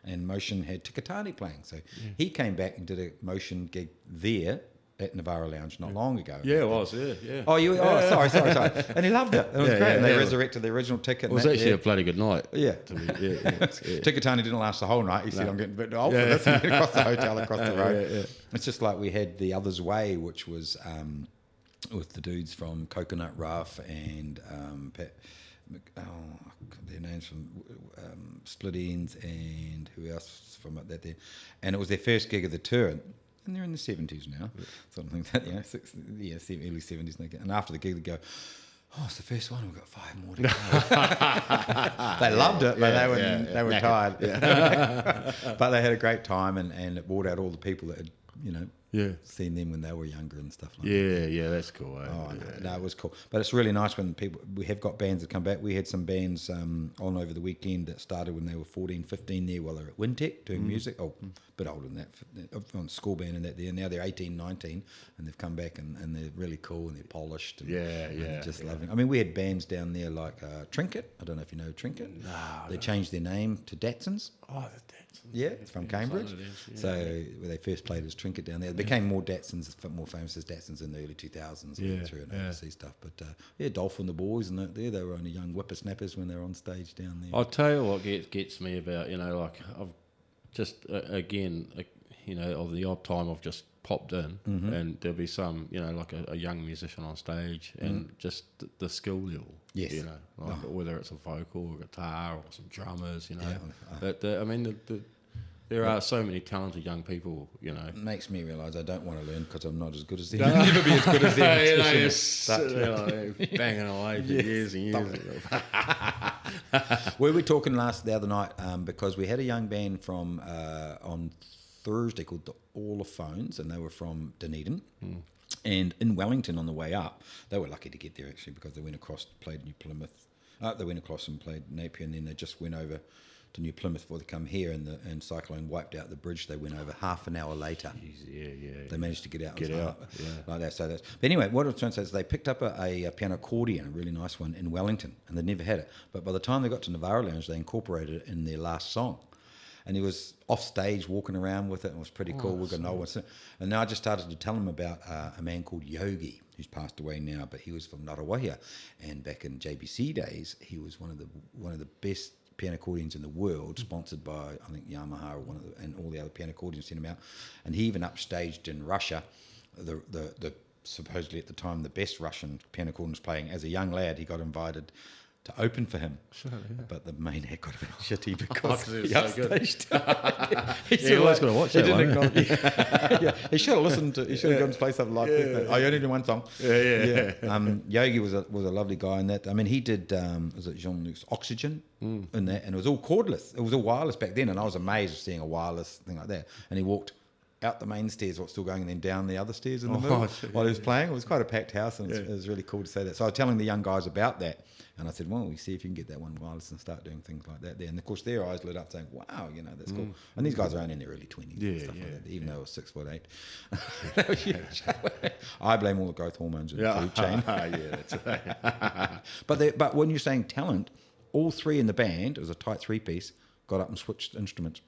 And Motion had Tikatani playing, so he came back and did a Motion gig there at Nivara Lounge not long ago. Yeah, it was, yeah. Oh, sorry. And he loved it. It was great. And they resurrected the original ticket. It was actually a bloody good night. Yeah. Tikatani didn't last the whole night. He said, I'm getting a bit old for this. And across the hotel, across the road. It's just like we had The Other's Way, which was with the dudes from Coconut Rough and their names from Split Ends, and who else from that there. And it was their first gig of the tour. And they're in the 70s now, something like that, early 70s. And after the gig, they go, oh, it's the first one, we've got 5 more to go. They loved it, but they were tired. But they had a great time, and it brought out all the people that had, seen them when they were younger and stuff like that. Yeah, that's cool. No, it was cool. But it's really nice when we have got bands that come back. We had some bands on over the weekend that started when they were 14, 15 there while they were at Wintec doing music. Oh, a bit older than that, on school band and that there. Now they're 18, 19, and they've come back and they're really cool and they're polished. And, and just loving. I mean, we had bands down there like Trinket. I don't know if you know Trinket. No. They changed their name to Datsons. Oh, the Datsons. Yeah, it's from Cambridge. So where they first played as Trinket down there. They became more Datsons, more famous as Datsons in the early 2000s and through and overseas stuff. But Dolph and the boys and that there, they were only young whippersnappers when they were on stage down there. I'll tell you what gets me about, like I've just, again, of the odd time I've just popped in and there'll be some, like a young musician on stage and just the skill level. Yes. Whether it's a vocal or guitar or some drummers, But I mean, There are so many talented young people, you know. It makes me realise I don't want to learn because I'm not as good as them. I'll never be as good as them. Banging away for years and years. We were talking the other night because we had a young band from on Thursday called the Allophones, and they were from Dunedin. And in Wellington on the way up, they were lucky to get there actually because they went across, played New Plymouth. They went across and played Napier, and then they just went over to New Plymouth before they come here, and Cyclone wiped out the bridge. They went over half an hour later. Jeez, They managed to get out. Like that. So that's. But anyway, what I was trying to say is they picked up a piano accordion, a really nice one, in Wellington, and they'd never had it. But by the time they got to Nivara Lounge, they incorporated it in their last song. And he was off stage walking around with it, and it was pretty cool. We've got no one. And now I just started to tell him about a man called Yogi, who's passed away now, but he was from Ngarawahia, and back in JBC days, he was one of the best piano accordions in the world, sponsored by I think Yamaha or and all the other piano accordions sent him out. And he even upstaged in Russia, the supposedly at the time the best Russian piano accordions playing. As a young lad, he got invited to open for him, but the main act got a bit shitty because he upstaged. He always got to watch that one. He should have listened to. He should have gone to play something like this. I only did one song. Yogi was a lovely guy in that. I mean, he did. Was it Jean-Luc's Oxygen in that, and it was all cordless. It was all wireless back then, and I was amazed seeing a wireless thing like that. And he walked out the main stairs, what's still going, and then down the other stairs in the middle while he was playing. It was quite a packed house, and it was really cool to say that. So I was telling the young guys about that, and I said, well, we see if you can get that one wireless and start doing things like that there. And of course, their eyes lit up saying, wow, that's cool. And these guys are only in their early 20s and stuff like that, even though they were 6'8". I blame all the growth hormones in the food chain. That's right. But when you're saying talent, all three in the band, it was a tight three-piece, got up and switched instruments.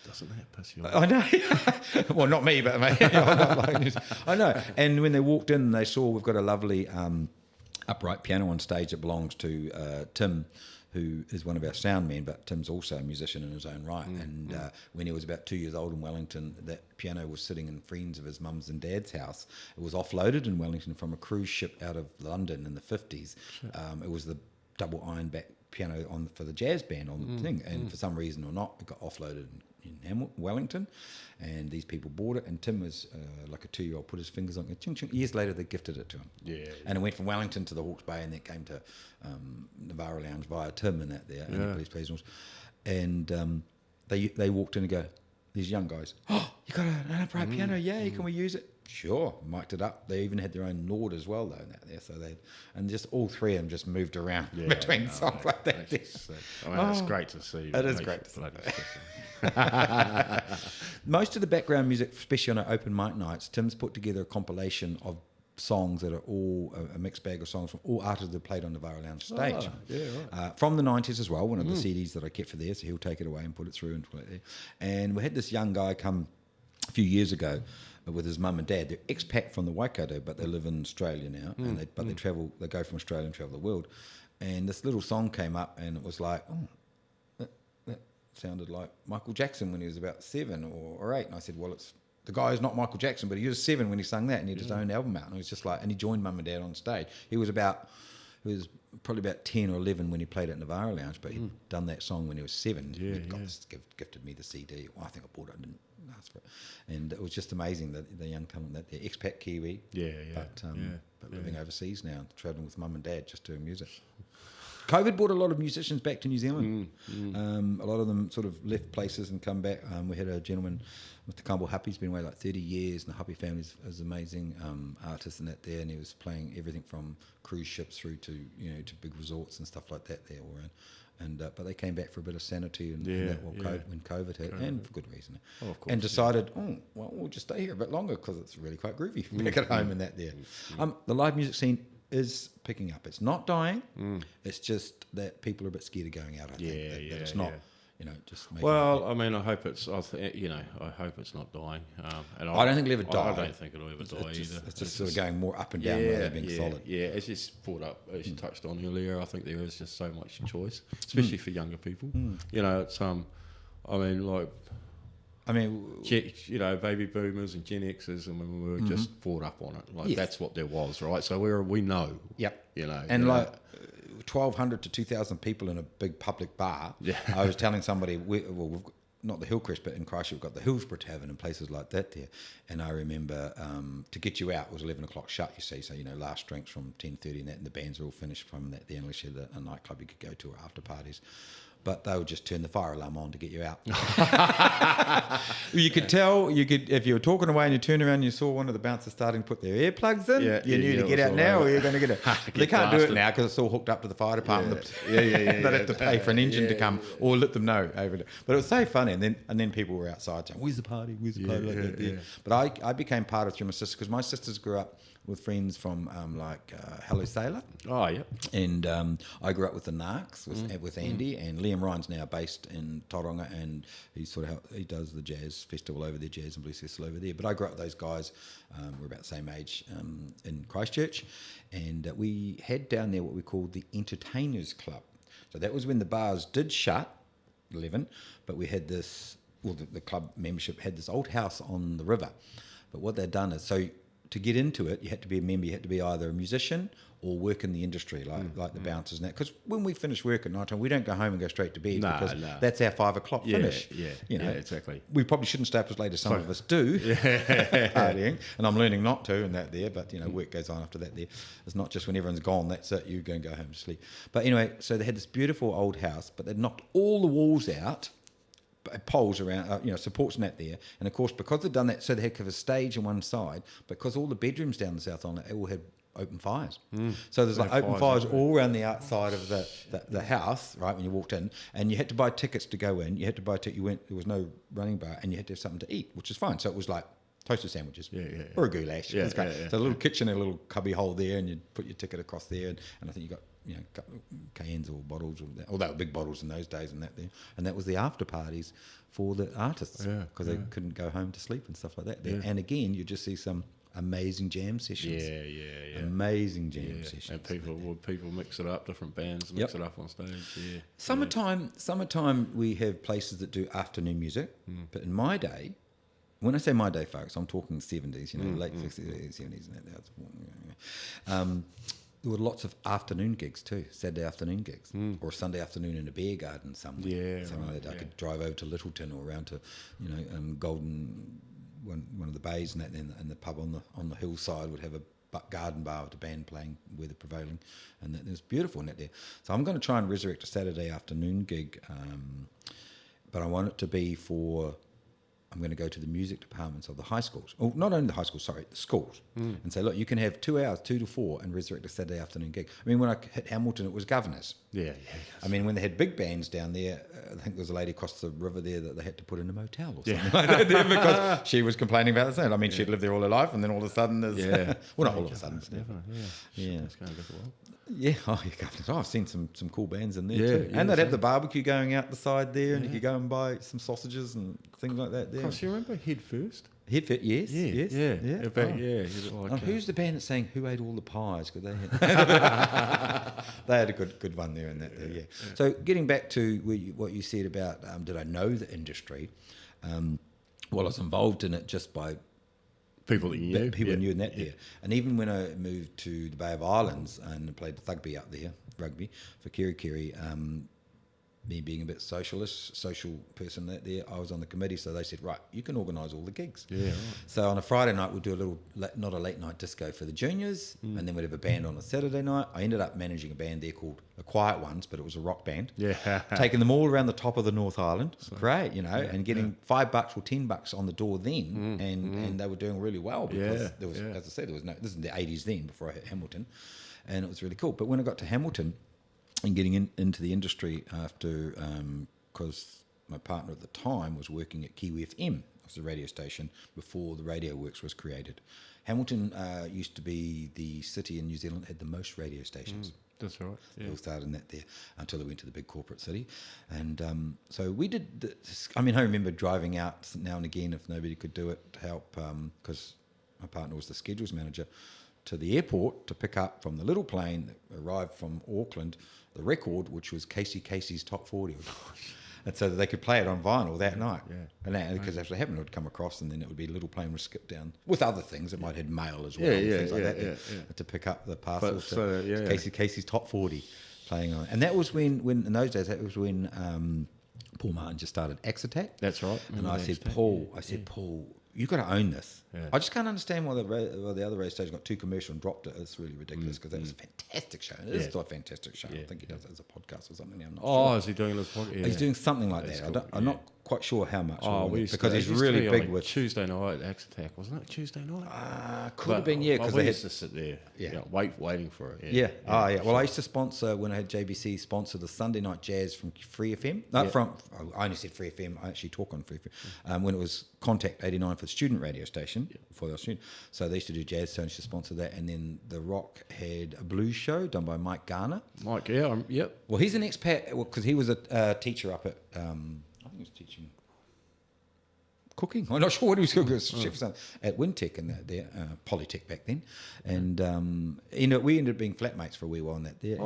Doesn't that piss you off? I know. Well, not me, but mate. I know. And when they walked in, they saw we've got a lovely upright piano on stage that belongs to Tim, who is one of our sound men, but Tim's also a musician in his own right. And when he was about 2 years old in Wellington, that piano was sitting in friends of his mum's and dad's house. It was offloaded in Wellington from a cruise ship out of London in the 50s. It was the double iron back piano for the jazz band on the thing, and for some reason or not, it got offloaded in Wellington, and these people bought it, and Tim was like a 2-year-old, put his fingers on it, ching, ching. Years later they gifted it to him, and it went from Wellington to the Hawke's Bay, and then it came to Nivara Lounge via Tim and that there, and the police plays, and they walked in and go, these young guys, oh, you got an upright piano, can we use it? Sure, mic'd it up. They even had their own Lord as well, though, there. So and just all three of them just moved around between songs like that. It's great to see. It is great to see. Most of the background music, especially on our open mic nights, Tim's put together a compilation of songs that are all a mixed bag of songs from all artists that played on the Nivara Lounge stage. From the 90s as well, one of the CDs that I kept for there, so he'll take it away and put it through and play it there. And we had this young guy come a few years ago with his mum and dad. They're expat from the Waikato, but they live in Australia now, and they travel. They go from Australia and travel the world. And this little song came up, and it was like, that sounded like Michael Jackson when he was about 7 or 8. And I said, well, the guy is not Michael Jackson, but he was 7 when he sung that, and he had his own album out. And it was just like, and he joined mum and dad on stage. He was probably about 10 or 11 when he played at Nivara Lounge, but he'd done that song when he was 7. He gifted me the CD. Well, I think I bought it. I didn't ask for it. And it was just amazing that the young talent, that they're expat Kiwi, but living overseas now, travelling with mum and dad, just doing music. COVID brought a lot of musicians back to New Zealand. A lot of them sort of left places and come back. We had a gentleman, Mr. Campbell Happy, he's been away like 30 years, and the Happy family is amazing artist and that there, and he was playing everything from cruise ships through to to big resorts and stuff like that there all around. And but they came back for a bit of sanity and when COVID hit, and for good reason. Oh, of course, and decided, we'll just stay here a bit longer because it's really quite groovy back at home and that there. The live music scene is picking up. It's not dying. It's just that people are a bit scared of going out. I think that it's not. Just making I mean, I hope it's. I hope it's not dying. And I don't think it'll ever die. I don't think it'll ever die either. It's just sort of going more up and down rather than being solid. Yeah, it's just brought up, as you touched on earlier. I think there is just so much choice, especially for younger people. It's baby boomers and Gen Xers, and when we were just brought up on it, that's what there was, right? So we know. Yep. And 1,200 to 2,000 people in a big public bar. Yeah. I was telling somebody, not the Hillcrest, but in Christchurch, we've got the Hillsborough Tavern and places like that there. And I remember to get you out was 11 o'clock shut, you see. So, last drinks from 10:30 and that, and the bands are all finished from that there, unless you had a nightclub you could go to or after parties. But they would just turn the fire alarm on to get you out. You could tell, if you were talking away and you turned around and you saw one of the bouncers starting to put their earplugs in, you knew to get out now or you're going to get it. They can't do it now because it's all hooked up to the fire department. They'd have to pay for an engine to come or let them know. But it was so funny. And then people were outside saying, where's the party? Where's the party? Like that. But I became part of it through my sister because my sisters grew up with friends from Hello Sailor. Oh, yeah. And I grew up with the Narcs, with Andy, and Liam Ryan's now based in Tauranga, and he does the jazz festival over there, jazz and blues festival over there. But I grew up with those guys. We're about the same age in Christchurch, and we had down there what we called the Entertainers Club. So that was when the bars did shut, 11, but we had this, the club membership had this old house on the river. But what they'd done is, to get into it, you had to be a member. You had to be either a musician or work in the industry, like the bouncers and that. Because when we finish work at night time, we don't go home and go straight to bed because that's our 5 o'clock finish. Yeah, exactly. We probably shouldn't stay up as late as some of us do, partying. And I'm learning not to, and that there. But work goes on after that. There, it's not just when everyone's gone. That's it. You go home to sleep. But anyway, so they had this beautiful old house, but they'd knocked all the walls out. Poles around, supports and that there, and of course because they'd done that, so they had a stage on one side, because all the bedrooms down the South Island, they all had open fires. So there's open fires all around the outside of the house, right? When you walked in, and you had to buy tickets to go in. You had to buy tickets. There was no running bar, and you had to have something to eat, which is fine. So it was like toasted sandwiches, or a goulash. So a little kitchen, a little cubby hole there, and you'd put your ticket across there, and I think you got cans or bottles, or they were big bottles in those days, and that was the after parties for the artists because they couldn't go home to sleep and stuff like that. And again, you just see some amazing jam sessions. Amazing jam sessions. And people mix it up, different bands mix it up on stage. Summertime, we have places that do afternoon music, but in my day. When I say my day, folks, I'm talking 70s, late 60s, 70s, and there were lots of afternoon gigs too, Saturday afternoon gigs, or Sunday afternoon in a beer garden somewhere. Something like that. I could drive over to Littleton or around to, Golden, one of the bays, and that, and the pub on the hillside would have a garden bar with a band playing Weather Prevailing, and it was beautiful in that there. So I'm going to try and resurrect a Saturday afternoon gig, but I want it to be I'm going to go to the music departments of the high schools. Oh, not only the high schools, the schools. And say, look, you can have 2 hours, 2 to 4, and resurrect a Saturday afternoon gig. I mean, when I hit Hamilton, it was Governors. I mean, when they had big bands down there, I think there was a lady across the river there that they had to put in a motel or something like that there because she was complaining about the same. I mean, she'd lived there all her life, and then all of a sudden there's... well, not all of a sudden. Definitely, It's going to go well. Governors. I've seen some cool bands in there too. And they'd have the barbecue going out the side there, and you could go and buy some sausages and things like that there. Gosh, you remember Head First? Head First, yes. In fact, who's the band that's saying who ate all the pies? Because they had a good one there and that. So getting back to what you said about did I know the industry? Well, I was involved in it just by people that you knew. People knew in that there. And even when I moved to the Bay of Islands and played rugby up there, for Kiri, me being a bit social person there, I was on the committee, so they said, right, you can organise all the gigs. So on a Friday night, we'd do a little, not a late night disco for the juniors, and then we'd have a band on a Saturday night. I ended up managing a band there called The Quiet Ones, but it was a rock band. Taking them all around the top of the North Island. Great, and getting $5 or $10 on the door then, and they were doing really well because there was, as I said, there was this is the 80s then, before I hit Hamilton, and it was really cool. But when I got to Hamilton, and getting into the industry after, because my partner at the time was working at Kiwi FM, it was a radio station before the Radio Works was created. Hamilton used to be the city in New Zealand that had the most radio stations. That's right. They all started in that there until they went to the big corporate city. And so we did this. I mean, I remember driving out now and again if nobody could do it to help, because my partner was the schedules manager, to the airport to pick up from the little plane that arrived from Auckland the record, which was Casey's Top 40. And so that they could play it on vinyl that night. And because after it happened, it would come across, and then it would be a little plane would skip down with other things. It might have mail as well, things like that. To pick up the parcel to Casey's Top 40 playing on. And that was when in those days, that was when Paul Martin just started Axe Attack. That's right. And I said, Paul, you got to own this. Yeah. I just can't understand why the other radio station got too commercial and dropped it. It's really ridiculous because that was a fantastic show. It is still a fantastic show. I think he does it as a podcast or something. I'm not sure. Is he doing this podcast? Yeah. He's doing something like that. Cool. I'm not quite sure how much. Because he's really big with Tuesday night Axe Attack, wasn't it? Tuesday night. Could have been because we used to sit there, waiting for it. Yeah. Well, I used to sponsor when I had JBC sponsor the Sunday night jazz from Free FM. I only said Free FM. I actually talk on Free FM when it was Contact 89 for the student radio station before they were student. So they used to do jazz, so I used to sponsor that. And then the Rock had a blues show done by Mike Garner. Yep. Well, he's an expat because he was a teacher up at. I think he was teaching cooking. I'm not sure what he was cooking. Chef or something at Wintec and that there, Polytech back then, and we ended up being flatmates for a wee while in that there.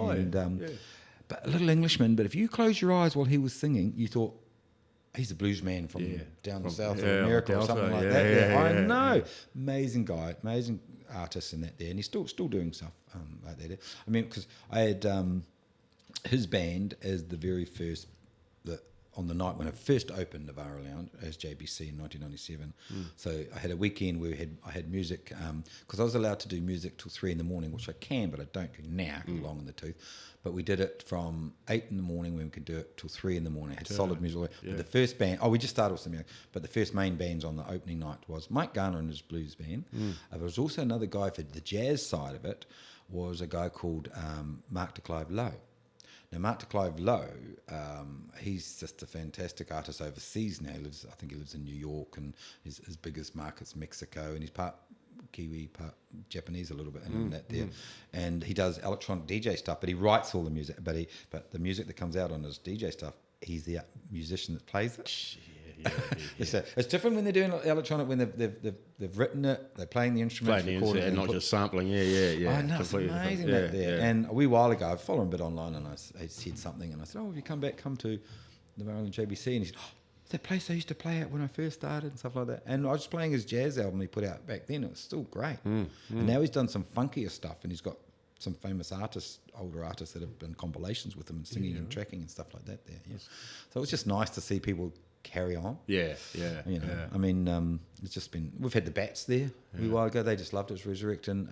But a little Englishman. But if you close your eyes while he was singing, you thought he's a blues man from down south of America or something like that. I know, amazing guy, amazing artist in that there, and he's still doing stuff like that. I mean, because I had his band as the very first on the night when I first opened Nivara Lounge as JBC in 1997. So I had a weekend where I had music, because I was allowed to do music till 3 a.m, which I can, but I don't do now, long in the tooth. But we did it from 8 a.m. when we could do it till 3 a.m. I had solid music. But the first band, we just started with some music, but the first main bands on the opening night was Mike Garner and his blues band. There was also another guy for the jazz side of it, was a guy called Mark de Clive Lowe. Now, Mark de Clive Lowe, he's just a fantastic artist overseas now. I think he lives in New York, and his biggest market's Mexico, and he's part Kiwi, part Japanese a little bit in that there. And he does electronic DJ stuff, but he writes all the music. But the music that comes out on his DJ stuff, he's the musician that plays it. It's different when they're doing electronic, when they've written it, they're playing the instruments, and not just sampling. I know, it's amazing that there. And a wee while ago, I followed him a bit online, and I said something, and I said, if you come back, come to the Maryland JBC, and he said, that place I used to play at when I first started and stuff like that. And I was playing his jazz album he put out back then. It was still great. And now he's done some funkier stuff, and he's got some famous artists, older artists that have done compilations with him and singing and tracking and stuff like that there. So it was just nice to see people carry on. I mean, it's just been, we've had the Bats there a while ago. They just loved it. It was resurrecting.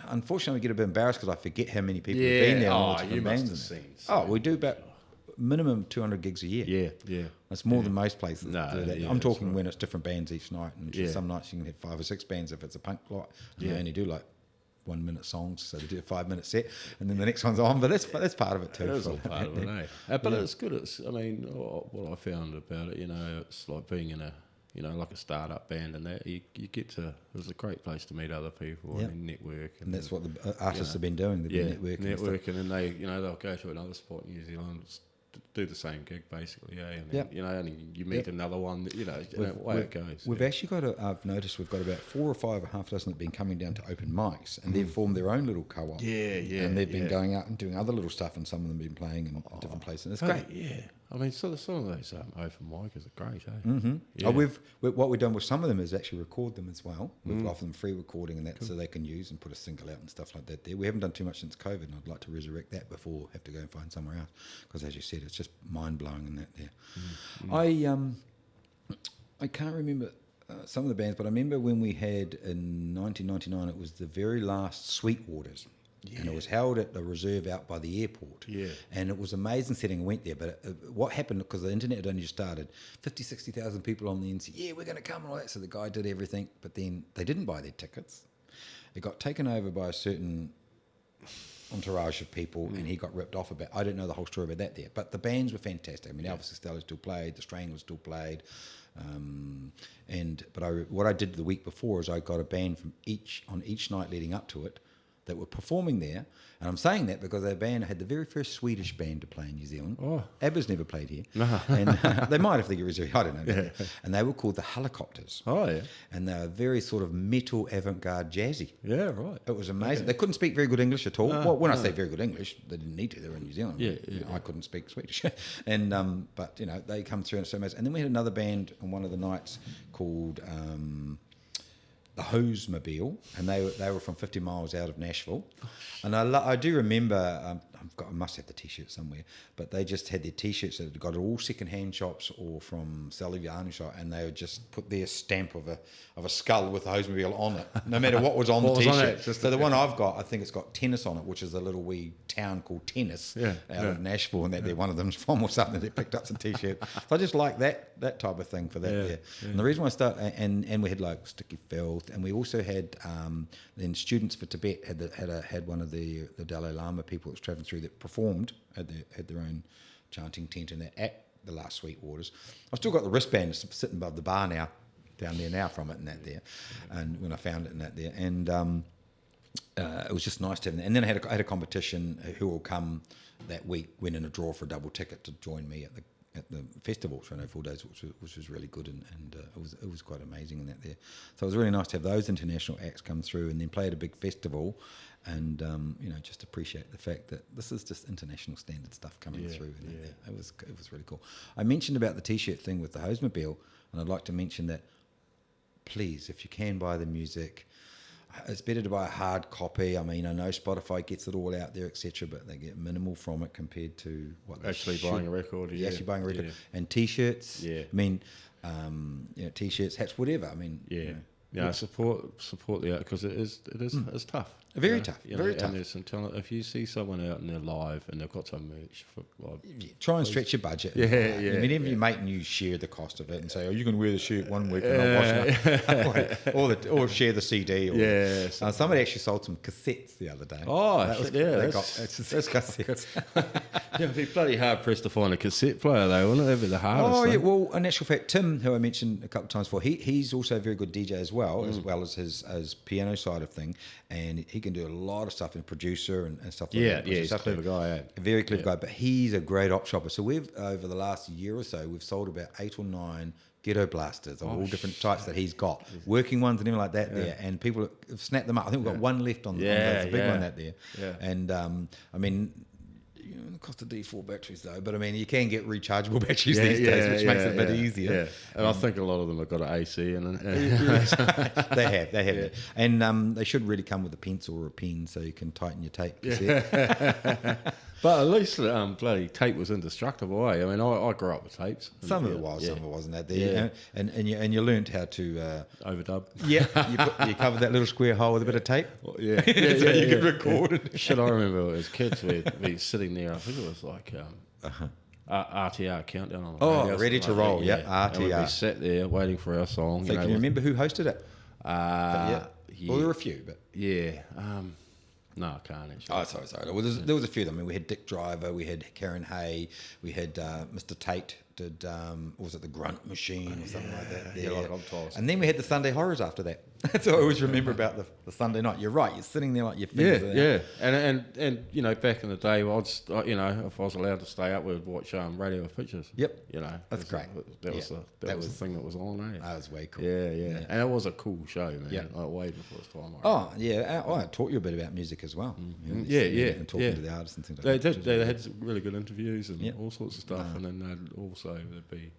Unfortunately, I get a bit embarrassed because I forget how many people have been there. You must have seen. We do about minimum 200 gigs a year. That's more than most places do that. I'm talking when it's different bands each night, and some nights you can have 5 or 6 bands if it's a punk lot, and they only do like 1 minute songs, so they do a 5 minute set, and then the next one's on. But that's part of it too. That's all part of it, but it's good. What I found about it, it's like being in a, like a start-up band, and that you get to. It was a great place to meet other people and network. And that's what the artists have been doing. They've been networking, and they, they'll go to another spot in New Zealand, do the same gig basically, and then, and you meet another one, way it goes. We've actually got I've noticed we've got about 4 or 5, a half dozen that have been coming down to open mics, and they've formed their own little co-op. And they've been going out and doing other little stuff, and some of them have been playing in different places, and it's great. I mean, some of those open micers are great, What we've done with some of them is actually record them as well. We've offered them free recording and that, so they can use and put a single out and stuff like that there. We haven't done too much since COVID, and I'd like to resurrect that before have to go and find somewhere else, because as you said, it's just mind-blowing in that there. I can't remember some of the bands, but I remember when we had in 1999, it was the very last Sweetwaters. And it was held at the reserve out by the airport. And it was an amazing setting. I went there, but what happened, because the internet had only just started, 50, 60,000 people on the NC, we're going to come and all that. So the guy did everything, but then they didn't buy their tickets. It got taken over by a certain entourage of people, and he got ripped off about. I don't know the whole story about that there, but the bands were fantastic. I mean, Elvis Costello still played, the Stranglers still played. What I did the week before is I got a band from on each night leading up to it that were performing there. And I'm saying that because our band had the very first Swedish band to play in New Zealand. ABBA's never played here. And they might if they get reserved, I don't know. And they were called the Helicopters. And they were very sort of metal avant-garde jazzy. It was amazing. They couldn't speak very good English at all. Well, when I say very good English, they didn't need to. They were in New Zealand. I couldn't speak Swedish. And but they come through and so amazing. And then we had another band on one of the nights called the Hosemobile, and they were from 50 miles out of Nashville. And I do remember, I must have the t-shirt somewhere, but they just had their t-shirts that had got it all second-hand shops or from Salviano shop, and they would just put their stamp of a skull with a Hosemobile on it, no matter what was on the t-shirt. So the one I've got, I think it's got Tennis on it, which is a little wee town called Tennis out of Nashville, and that one of them's from or something. They picked up some t-shirt. So I just like that type of thing for that there. Yeah. And the reason why I start, and we had like Sticky Filth, and we also had then Students for Tibet had one of the Dalai Lama people that was travelling through that performed, had their own chanting tent and at the last Sweetwaters. I've still got the wristband sitting above the bar now, down there now from it and that there, and when I found it and that there, and it was just nice to have that. And then I had a competition who will come that week, win in a draw for a double ticket to join me at the festival, which I know 4 days, which was really good, and it was quite amazing in that there. So it was really nice to have those international acts come through and then play at a big festival, and just appreciate the fact that this is just international standard stuff coming through. And it was really cool. I mentioned about the t-shirt thing with the Hosemobile, and I'd like to mention that, please, if you can buy the music, it's better to buy a hard copy. I mean, I know Spotify gets it all out there, etc., but they get minimal from it compared to what they actually buying a record. Yeah, actually buying a record and t-shirts. Yeah, I mean, t-shirts, hats, whatever. I mean, support the art, because it's tough. Very tough. Very tough. And there's some talent. If you see someone out and they're live and they've got some merch, try and stretch your budget. Whenever you mate and you share the cost of it and say, you can wear the shirt 1 week and I'll wash it, or share the CD. Somebody actually sold some cassettes the other day. It's cassettes. It'd be bloody hard pressed to find a cassette player though, wouldn't it? That'd be the hardest thing. Well, in actual fact, Tim, who I mentioned a couple of times before, he's also a very good DJ as well as his piano side of thing, and he can do a lot of stuff, and producer and stuff like that. He's a clever guy. A very clever guy, but he's a great op shopper. So we've, over the last year or so, we've sold about 8 or 9 ghetto blasters of all different types that he's got, working ones and everything like that there, and people have snapped them up. I think we've got one left on the big one that there. And I mean, the cost of D4 batteries though, but I mean, you can get rechargeable batteries these days, which makes it a bit easier. And I think a lot of them have got an AC in it. They have, and they should really come with a pencil or a pen so you can tighten your tape cassette. But at least bloody tape was indestructible. I mean, I grew up with tapes. Some of it was, some of it wasn't that there. And you learned how to overdub. Yeah, you covered that little square hole with a bit of tape. So you could record it. Shit, I remember as kids we'd sitting there. I think it was like RTR Countdown on the radio, ready to roll. RTR. And we sat there waiting for our song. So can you remember who hosted it? Well, there were a few, but no, I can't actually. Oh, sorry. Well, there was a few of them. I mean, we had Dick Driver, we had Karen Hay, we had Mr. Tate did, was it the Grunt Machine or something like that? And then we had the Sunday Horrors after that. That's what I always remember about the Sunday night. You're right. You're sitting there like your fingers. And back in the day, if I was allowed to stay up, we'd watch Radio with Pictures. Yep. That's great. That was the thing that was on. That was way cool. Yeah. And it was a cool show, man. Yeah. Like way before its time. I taught you a bit about music as well. And talking to the artists and things like that. They had really good interviews and all sorts of stuff, and then there'd be.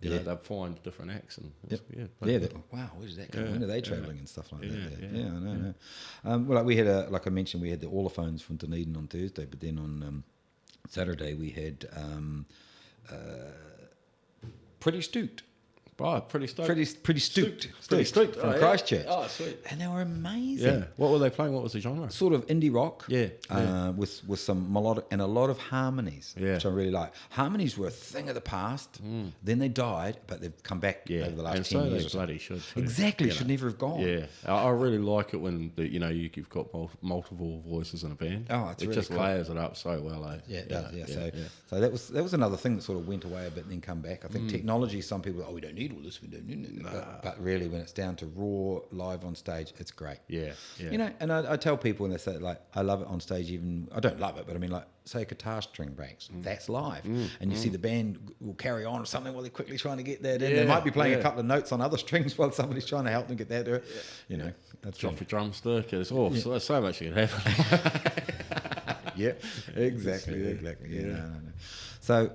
They'd find different acts and wow, where does that come? When are they travelling and stuff like that? I know. We had like I mentioned, we had the Allophones from Dunedin on Thursday, but then on Saturday we had Pretty Stooked. Oh, Pretty Stooked. Pretty Stooked from Christchurch. Oh, sweet. And they were amazing. Yeah. What were they playing? What was the genre? Sort of indie rock. With some melodic and a lot of harmonies, which I really like. Harmonies were a thing of the past. Then they died, but they've come back over the last 10 years. They bloody should. Exactly. Should never have gone. Yeah. I really like it when you've got multiple voices in a band. Oh, it's really just cool. layers it up so well. Yeah, it does. So that was another thing that sort of went away a bit and then come back. I think technology. Some people, we don't need all this. We don't need it. But really, when it's down to raw live on stage, it's great. Yeah. And I tell people when they say like, I love it on stage. Even I don't love it, but I mean like, say a guitar string breaks, that's live, and you see the band will carry on or something while they're quickly trying to get that in. They might be playing a couple of notes on other strings while somebody's trying to help them get that. That's drop a drumstick. There's so much you can happen. Yep, exactly. Yeah. No. So,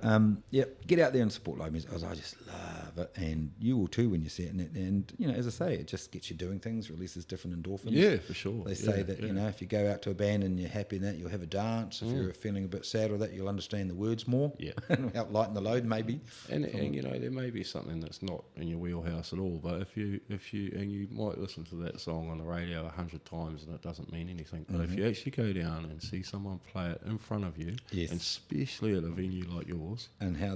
get out there and support live music. I just love it, and you will too when you see it. And as I say, it just gets you doing things, releases different endorphins. Yeah, for sure. They say that if you go out to a band and you're happy in that, you'll have a dance. If you're feeling a bit sad or that, you'll understand the words more. Yeah, and help lighten the load maybe. And there may be something that's not in your wheelhouse at all, but if you might listen to that song on the radio 100 times and it doesn't mean anything. But if you actually go down and see someone play it in front of you, and especially at a venue like yours, and how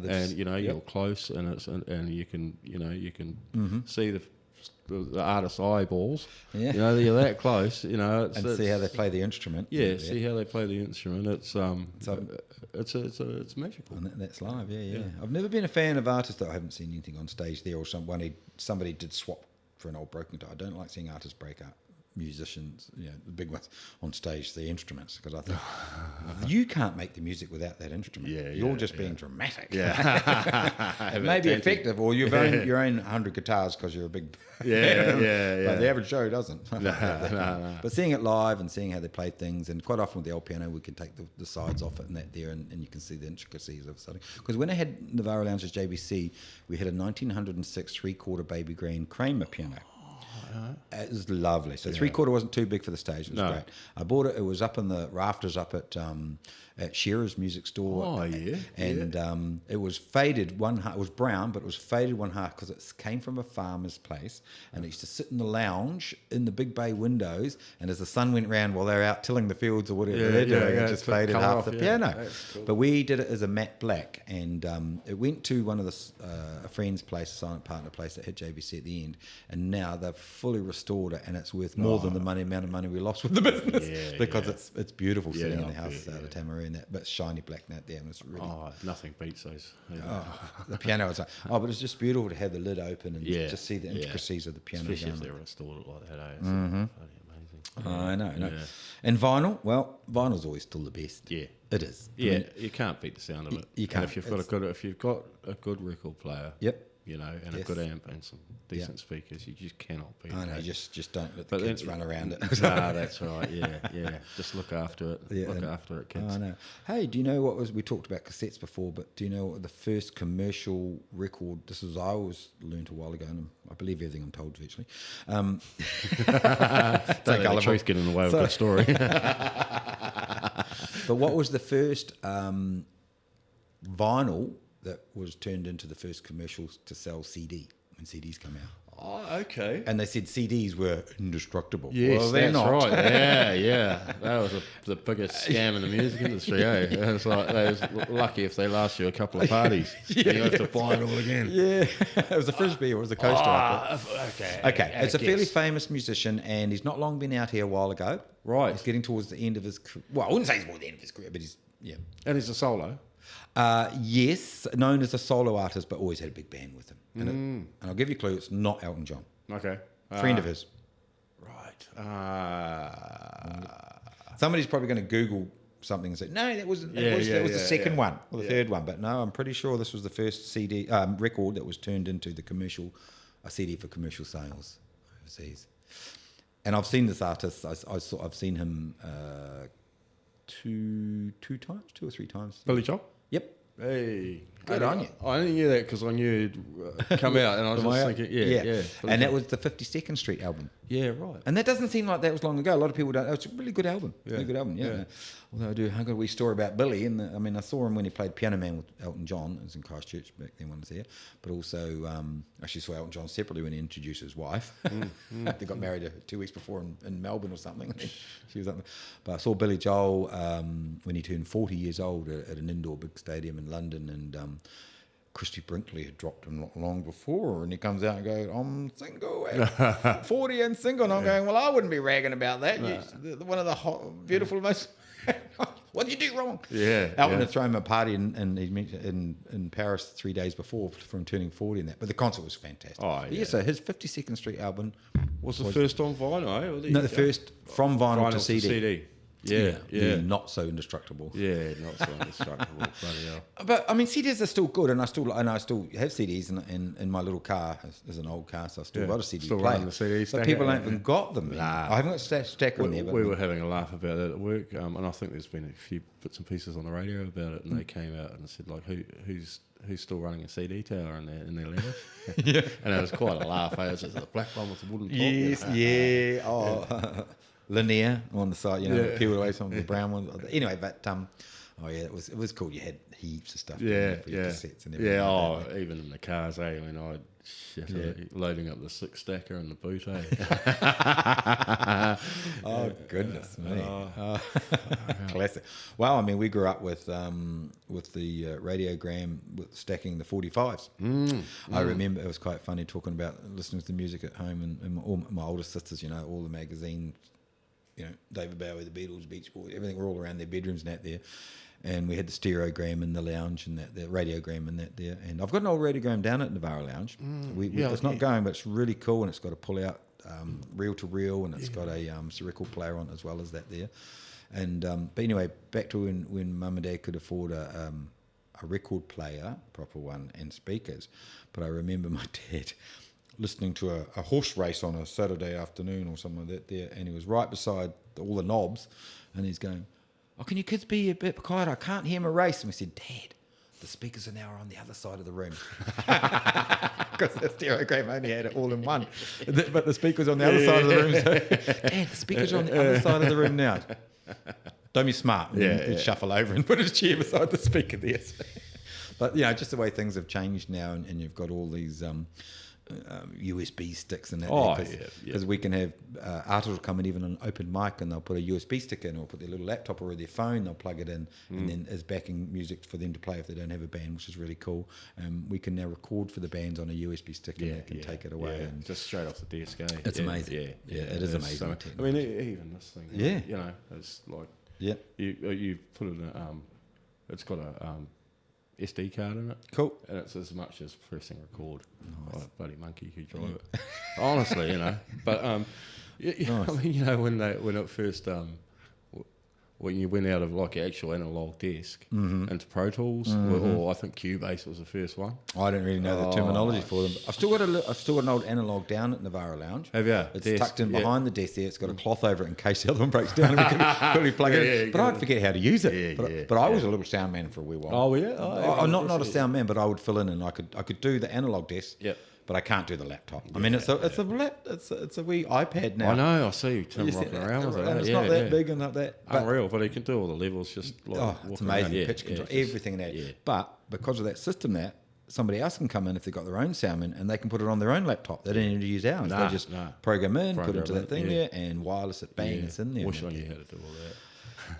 you're close, and you can see the artist's eyeballs. Yeah. You're that close. And see how they play the instrument. Yeah, see how they play the instrument. It's magical. And that's live. Yeah. I've never been a fan of artists that I haven't seen anything on stage there, or somebody did swap for an old broken guitar. I don't like seeing artists break up. Musicians, the big ones on stage, the instruments, because I think you can't make the music without that instrument. You're just being dramatic. It may be effective, or you've owned your own 100 guitars because you're a big. But the average show doesn't. No. But seeing it live and seeing how they play things, and quite often with the old piano, we can take the sides off it and that there, and you can see the intricacies of something. Because when I had Nivara Lounge at JBC, we had a 1906 3/4 baby grand Kramer piano. It was lovely. So 3/4 wasn't too big for the stage. It was great. I bought it. It was up in the rafters up at Shearer's music store. Oh, yeah. And it was faded one half. It was brown, but it was faded one half because it came from a farmer's place. And it used to sit in the lounge in the big bay windows. And as the sun went round while they were out tilling the fields or whatever they're doing, it just faded half the piano. Cool. But we did it as a matte black. And it went to one of a friend's place, a silent partner place that had JBC at the end. And now they've fully restored it. And it's worth more than the amount of money we lost with the business. Because it's beautiful sitting in the house out of Tamaroo. But shiny black note there, and it's really nothing beats those. The piano was but it's just beautiful to have the lid open and just see the intricacies of the piano. Especially if they restored it like that. It's amazing. I know. Yeah. And vinyl, vinyl's always still the best. Yeah, it is. Yeah, you can't beat the sound of it. You can't. And if you've got a good record player. Yep. And a good amp and some decent speakers, you just cannot beat it. I know, just don't let the kids run around it. No, that's right, yeah. Just look after it. Look after it, kids. I know. Hey, do you know we talked about cassettes before, but do you know what the first commercial record, I always learned a while ago, and I believe everything I'm told virtually. Don't let the truth get in the way of a good story. But what was the first vinyl that was turned into the first commercials to sell CD when CDs come out? Oh, okay. And they said CDs were indestructible. Yes, well, they're that's not. Right. Yeah. That was the biggest scam in the music industry, It's like they was lucky if they last you a couple of parties. You have to buy it all again. Yeah. It was a Frisbee, or it was a coaster. Okay. It's a fairly famous musician, and he's not long been out here a while ago. Right. He's getting towards the end of his career. Well, I wouldn't say he's more the end of his career, but he's, And he's a solo? Yes, known as a solo artist, but always had a big band with him. And I'll give you a clue, it's not Elton John. Okay. Friend of his. Right. Somebody's probably going to Google something and say, no, that was the second one, or the third one. But no, I'm pretty sure this was the first CD record that was turned into a CD for commercial sales overseas. And I've seen this artist. I've seen him two or three times. Billy Joel? Yep. Hey, good on you. I didn't hear that because I knew it'd come out, and I was just thinking, yeah. And that was the 52nd Street album. Yeah, right. And that doesn't seem like that was long ago. A lot of people don't. It's a really good album. Yeah. Really good album. Yeah. Although I do have a wee story about Billy. And I saw him when he played Piano Man with Elton John. It was in Christchurch back then when I was there. But also, actually saw Elton John separately when he introduced his wife. They got married 2 weeks before in Melbourne or something. She was up there. But I saw Billy Joel when he turned 40 years old at an indoor big stadium in London, and Christy Brinkley had dropped him not long before, and he comes out and goes, I'm single at 40 and single. And I'm going, well, I wouldn't be ragging about that. No. One of the hot, beautiful, most... What did you do wrong? Elton had thrown him a party in Paris 3 days before from turning 40 and that. But the concert was fantastic. Oh, yeah. So his 52nd Street album was the first on vinyl, No, the first from vinyl to CD. The not so indestructible. Yeah, not so indestructible. Bloody hell. But I mean, CDs are still good, and I still have CDs in my little car. It's an old car, so I still got a CD still player. running the CD But people haven't even got them. Nah. I haven't got a stacker in there. But we were having a laugh about that at work, and I think there's been a few bits and pieces on the radio about it, and they came out and said like, who's still running a CD tower in their letter? Yeah. And it was quite a laugh. It was just the black one with the wooden top. Yes, yeah. Oh, linear on the side, peeled away some of the brown ones. Anyway, but it was cool. You had heaps of stuff. For your cassettes and everything. Yeah. Even in the cars, when loading up the 6-stacker in the boot, Oh goodness me! Classic. Well, I mean, we grew up with the radiogram with stacking the 45s. I remember it was quite funny talking about listening to music at home, and all my older sisters, all the magazines, David Bowie, the Beatles, Beach Boys, everything were all around their bedrooms and that there. And we had the stereogram in the lounge and the radiogram and that there. And I've got an old radiogram down at Nivara Lounge. It's not going, but it's really cool, and it's got a pull out reel to reel, and it's got a record player on it as well as that there. And but anyway, back to when Mum and Dad could afford a record player, proper one, and speakers. But I remember my dad listening to a horse race on a Saturday afternoon or something like that there, and he was right beside all the knobs, and he's going, "Oh, can you kids be a bit quiet? I can't hear my race." And we said, "Dad, the speakers are now on the other side of the room." Because the stereogram only had it all in one. But the speaker's on the other side of the room. So, "Dad, the speaker's on the other side of the room now." Don't be smart. He'd shuffle over and put his chair beside the speaker there. But, just the way things have changed now, and you've got all these USB sticks and that. Because we can have artists will come in even on an open mic, and they'll put a USB stick in, or put their little laptop or their phone, they'll plug it in, and then as backing music for them to play if they don't have a band, which is really cool. We can now record for the bands on a USB stick, and they can take it away. And just straight off the desk. It's amazing. It is amazing. So, I mean, even this thing. It's like you put it in. It's got a SD card in it. It And it's as much as pressing record. Nice. Bloody monkey who drive it. Honestly, But nice. I mean, when it first when you went out of like actual analog desk into Pro Tools, or I think Cubase was the first one. I don't really know the terminology for them. I've still got an old analog down at Nivara Lounge. Have you? It's tucked in behind the desk there. It's got a cloth over it in case the other one breaks down and we can quickly plug it in. But I'd forget how to use it. But I was a little sound man for a wee while. Oh yeah. I'm not a sound man, but I would fill in, and I could do the analog desk. Yep. But I can't do the laptop. I mean, it's a wee iPad now. I know. I see Tim rocking around with it. And it's not that big and not that unreal, but he can do all the levels. Just like it's amazing. Pitch control, everything in that. Yeah. But because of that system, somebody else can come in if they've got their own soundman, and they can put it on their own laptop. They don't need to use ours. They just program in, put it into that thing there, and wireless it, bang, it's in there. Wish I knew how to do all that.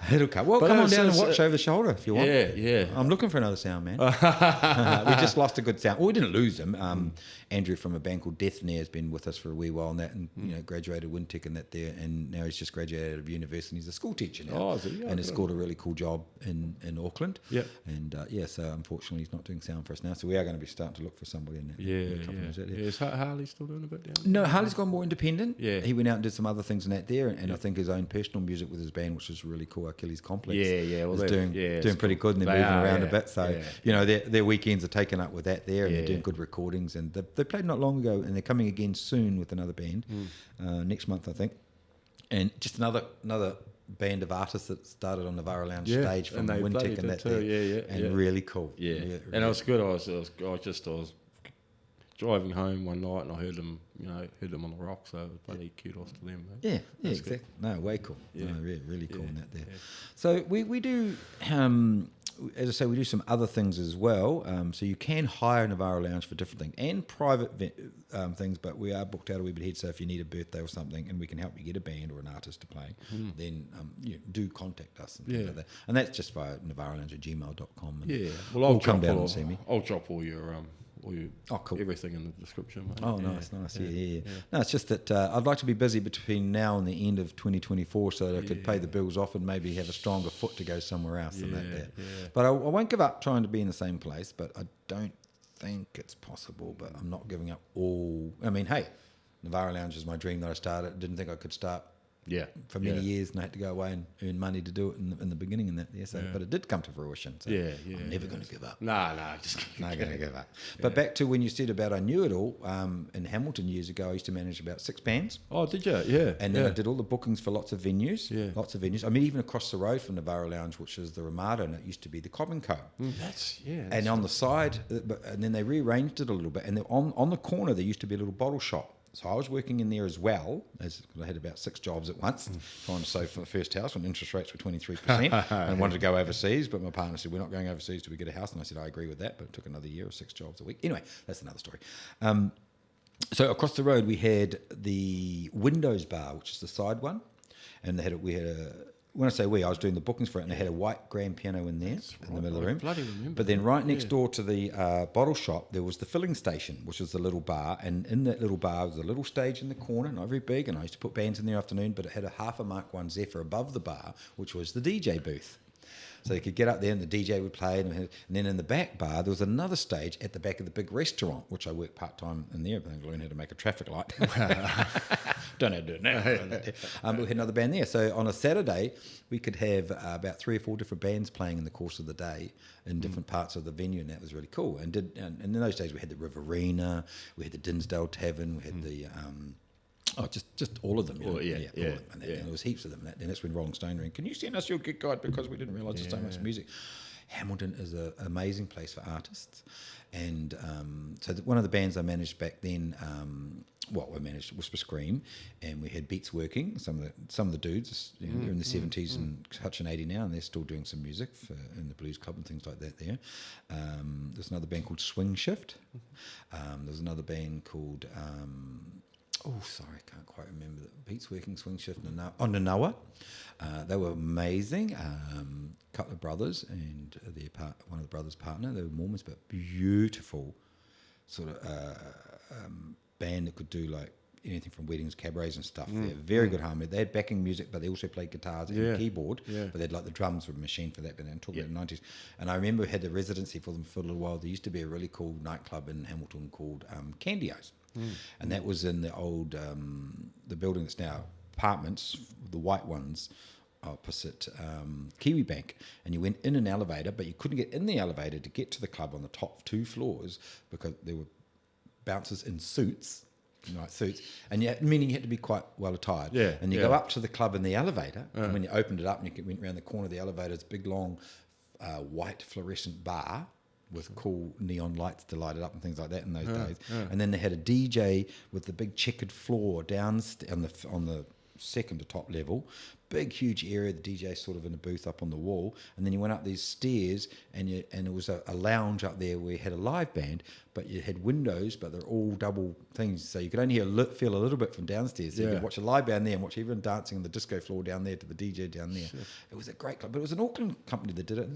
It'll come. Well, come on down and watch over the shoulder if you want. Yeah. I'm looking for another sound man. We just lost a good sound. Well, we didn't lose him. Andrew from a band called Death Nair has been with us for a wee while, and graduated Wintec and that there, and now he's just graduated out of university. He's a school teacher now, and has scored a really cool job in Auckland. Yep. And so unfortunately he's not doing sound for us now. So we are going to be starting to look for somebody in that. Is Harley still doing a bit down? No, Harley's gone more independent. Yeah. He went out and did some other things in that there, and I think his own personal music with his band, which is really cool. Achilles Complex. Well, is doing pretty good, and they're moving around a bit. So their weekends are taken up with that there, and they're doing good recordings. And they played not long ago, and they're coming again soon with another band next month, I think. And just another band of artists that started on the Nivara Lounge stage from Wintec and that there, and really cool. Yeah, and it was good. I was driving home one night and I heard them on the rock, so it was bloody kudos to them. Mate. Yeah, exactly. Good. No, way cool. Yeah. No, really cool in that there. Yeah. So we do, as I say, we do some other things as well. So you can hire Nivara Lounge for different things and private things, but we are booked out a wee bit ahead. So if you need a birthday or something and we can help you get a band or an artist to play, then do contact us and things like that. And that's just via nivaralounge@gmail.com. Well, I'll come down and see me. I'll drop all your cool. everything in the description, mate. Oh, nice. Yeah. No, it's just that I'd like to be busy between now and the end of 2024 so that I could pay the bills off and maybe have a stronger foot to go somewhere else than that. Yeah. But I won't give up trying to be in the same place, but I don't think it's possible, but I'm not giving up all. I mean, hey, Nivara Lounge is my dream that I started. Didn't think I could start for many years, and I had to go away and earn money to do it in the beginning and that there. So, but it did come to fruition. So I'm never going to give up. No, just not going to give up. But back to when you said about I knew it all. In Hamilton years ago, I used to manage about 6 bands. Oh, did you? Yeah. And then I did all the bookings for lots of venues. Yeah. Lots of venues. I mean, even across the road from Nivara Lounge, which is the Ramada, and it used to be the Cobb & Co. And on the side, and then they rearranged it a little bit. And on the corner, there used to be a little bottle shop. So I was working in there as well, as I had about 6 jobs at once, trying to save for the first house when interest rates were 23%, and wanted to go overseas. But my partner said, we're not going overseas till we get a house. And I said, I agree with that, but it took another year or 6 jobs a week. Anyway, that's another story. So across the road, we had the Windows Bar, which is the side one. And when I say I was doing the bookings for it, and they had a white grand piano in there in the middle of the room. Bloody remember. But then right next door to the bottle shop, there was the filling station, which was the little bar. And in that little bar was a little stage in the corner, not very big. And I used to put bands in the afternoon, but it had a half a Mark 1 Zephyr above the bar, which was the DJ booth. So you could get up there and the DJ would play. And then in the back bar, there was another stage at the back of the big restaurant, which I worked part-time in there. I learned how to make a traffic light. Don't know how to do it now. But we had another band there. So on a Saturday, we could have about 3 or 4 different bands playing in the course of the day in different parts of the venue, and that was really cool. And in those days, we had the Riverina, we had the Dinsdale Tavern, we had the... just all of them. All of them. And there was heaps of them. And that's when Rolling Stone rang, can you send us your gig guide, because we didn't realise there's so much music. Hamilton is an amazing place for artists. And so one of the bands I managed back then, we managed Whisper Scream, and we had Beats Working. Some of the dudes, they're in the 70s and touching 80 now, and they're still doing some music in the blues club and things like that there. There's another band called Swing Shift. There's another band called... I can't quite remember. Beats Working, Swing Shift, Nanoa. They were amazing. Couple of brothers and one of the brothers' partner. They were Mormons, but beautiful sort of band that could do like anything from weddings, cabarets and stuff. They're very good harmony. They had backing music, but they also played guitars and keyboard. But they'd like the drums were machined for that. But I'm talking about the 90s. And I remember we had the residency for them for a little while. There used to be a really cool nightclub in Hamilton called Candios. And that was in the old, the building that's now apartments, the white ones, opposite Kiwi Bank. And you went in an elevator, but you couldn't get in the elevator to get to the club on the top 2 floors because there were bouncers in suits, and meaning you had to be quite well attired. And you go up to the club in the elevator, and when you opened it up and you went around the corner of the elevator, it's a big, long, white fluorescent bar with cool neon lights to light it up and things like that in those days. And then they had a DJ with the big checkered floor down on the second to top level, big huge area, the DJ sort of in a booth up on the wall, and then you went up these stairs and it was a lounge up there where you had a live band, but you had windows, but they're all double things, so you could only feel a little bit from downstairs, so you could watch a live band there and watch everyone dancing on the disco floor down there to the DJ down there. It was a great club, but it was an Auckland company that did it, and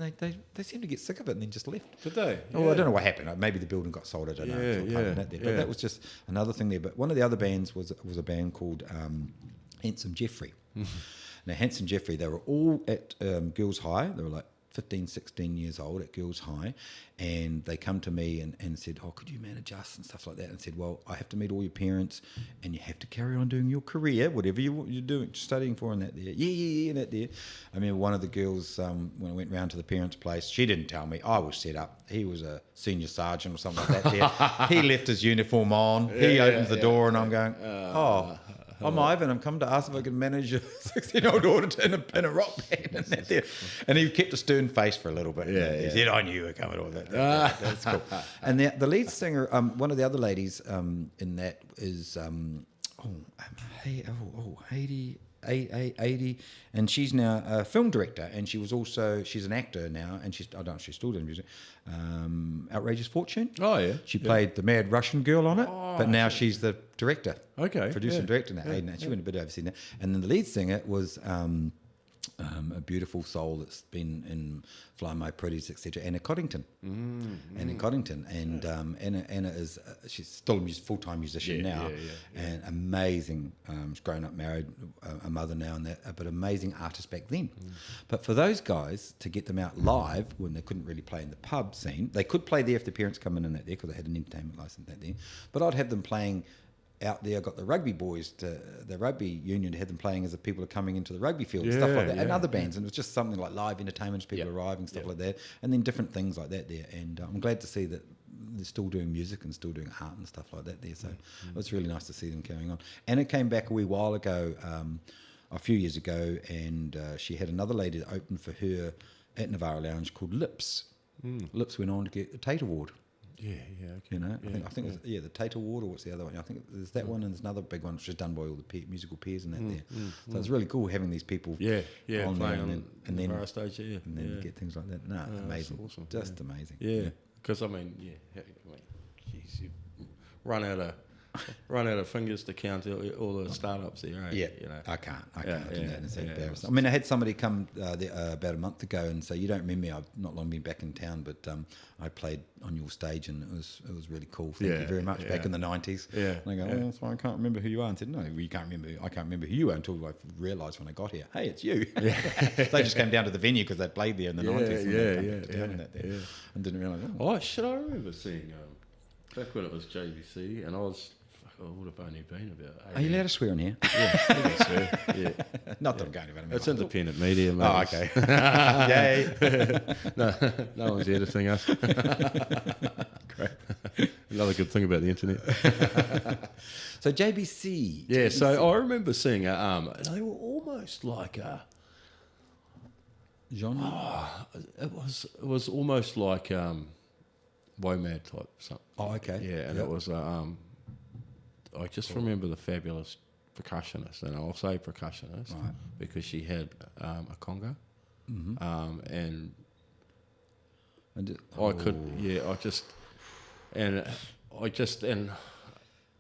they seemed to get sick of it and then just left. Did they? Oh, I don't know what happened. Maybe the building got sold, I don't know. But that was just another thing there. But one of the other bands was a band called Handsome Jeffrey. Now, Handsome Jeffrey, they were all at Girls High. They were like 15, 16 years old at Girls High. And they come to me and said, could you manage us and stuff like that? And said, well, I have to meet all your parents and you have to carry on doing your career, whatever you're doing, studying for and that there. And that there. I remember one of the girls, when I went round to the parents' place, she didn't tell me. I was set up. He was a senior sergeant or something like that there. He left his uniform on. He opens the door and I'm going, I'm Ivan. I'm come to ask if I can manage a 16-year-old daughter in a rock band and that there. And he kept a stern face for a little bit. He said, I knew you were coming all that. That's cool. And the lead singer, one of the other ladies in that is Haiti, and she's now a film director, and she's an actor now, and I don't know if she's still doing music. Outrageous Fortune. Oh yeah. She played the mad Russian girl on it, but now she's the director. Okay. Producer and director now. She went a bit overseas now. And then the lead singer was a beautiful soul that's been in Fly My Pretties, etc. Anna Coddington. Anna Coddington. And Anna is, she's still a full-time musician now. And amazing. She's grown up, married, a mother now and that, but amazing artist back then. But for those guys, to get them out live, when they couldn't really play in the pub scene, they could play there if the parents come in and that there, because they had an entertainment license that there. But I'd have them playing out there. Got the rugby boys, the rugby union had them playing as the people are coming into the rugby field and stuff like that, and other bands. And it was just something like live entertainment, people arriving, stuff like that, and then different things like that there. And I'm glad to see that they're still doing music and still doing art and stuff like that there. So it was really nice to see them carrying on. And it came back a wee while ago, a few years ago, and she had another lady that opened for her at Nivara Lounge called Lips. Lips went on to get the Tate Award. Yeah, okay. You know, I think it's, the Tate Award, or what's the other one? I think there's that one, and there's another big one which is done by all the musical peers and that there. So it's really cool having these people on there and then stage, and then get things like that. No, amazing, awesome. Just amazing. Yeah, because I mean, geez, you run out of fingers to count all the startups there. Right? Yeah, you know. I can't do that. It's embarrassing. I mean, I had somebody come there, about a month ago and say, "You don't remember me? I've not long been back in town, but I played on your stage and it was really cool. Thank you very much." Back in the 90s. Yeah. And I go, "Oh, so I can't remember who you are." And I said, "No, you can't remember. I can't remember who you are until I realised when I got here. Hey, it's you." They just came down to the venue because they played there in the 90s. And didn't realise. Oh shit! I remember seeing back when it was JVC, and I would have only been about 18. Are you allowed to swear on here? Yeah, you can swear. Yeah. Not that I'm going about it. It's independent media, mate. Oh, okay. Yay. No one's editing us. Great. Another good thing about the internet. So JBC. Yeah, so I remember seeing they were almost like a genre. It was almost like WOMAD type something. Oh, okay. Yeah, and it was I just remember the fabulous percussionist, and I'll say percussionist because she had a conga, and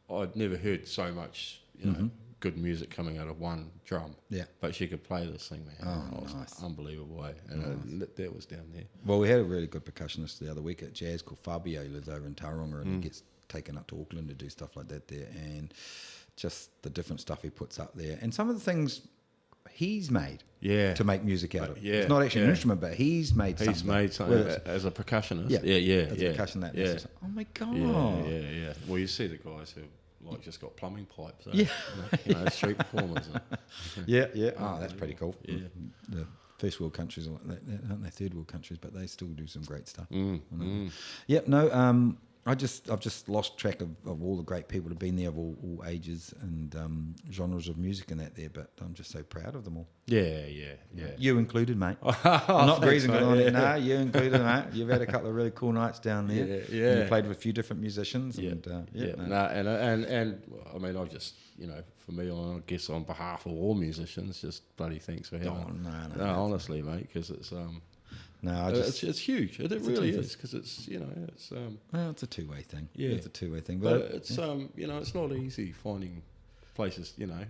I'd never heard so much, good music coming out of one drum. Yeah, but she could play this thing, man. Oh, nice. Unbelievable, way. And that was down there. Well, we had a really good percussionist the other week at Jazz called Fabio. He lives over in Tauranga, and he gets taken up to Auckland to do stuff like that there, and just the different stuff he puts up there, and some of the things he's made to make music out of. It's not actually an instrument, but he's made something. He's made something as a percussionist. As a percussion that. Oh my god. Yeah. Well, you see the guys who just got plumbing pipes. You know, street performers. Oh, that's pretty cool. Yeah. The first world countries, aren't they? Third world countries, but they still do some great stuff. I've just lost track of all the great people who've been there of all ages and genres of music and that there, but I'm just so proud of them all. Yeah. You included, mate. I'm not breezing on it. No, you included, mate. You've had a couple of really cool nights down there. Yeah. And you played with a few different musicians. And I mean, I just, for me, I guess on behalf of all musicians, just bloody thanks for having. No, honestly, mate, because it's it's huge. It really is, because it's well, it's a two-way thing. Yeah, it's a two-way thing. But it's it's not easy finding places to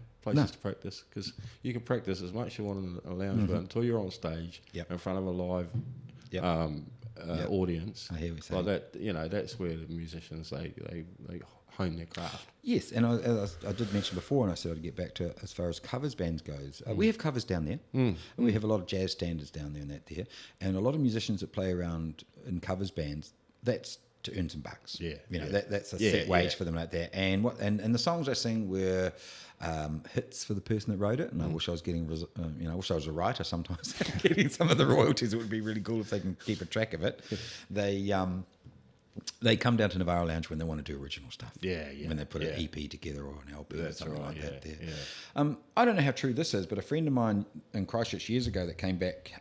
practice, because you can practice as much as you want in a lounge, but until you're on stage in front of a live audience, I hear what you're saying. Like that, that's where the musicians they hone their craft. Yes, and I did mention before, and I said I'd get back to it as far as covers bands goes. We have covers down there, and we have a lot of jazz standards down there and that there, and a lot of musicians that play around in covers bands, that's to earn some bucks. That's a set wage for them like that. And the songs I sing were hits for the person that wrote it, and I wish I was getting, I wish I was a writer sometimes, getting some of the royalties. It would be really cool if they can keep a track of it. They come down to Nivara Lounge when they want to do original stuff. When they put an EP together or an LP or something like that there. I don't know how true this is, but a friend of mine in Christchurch years ago that came back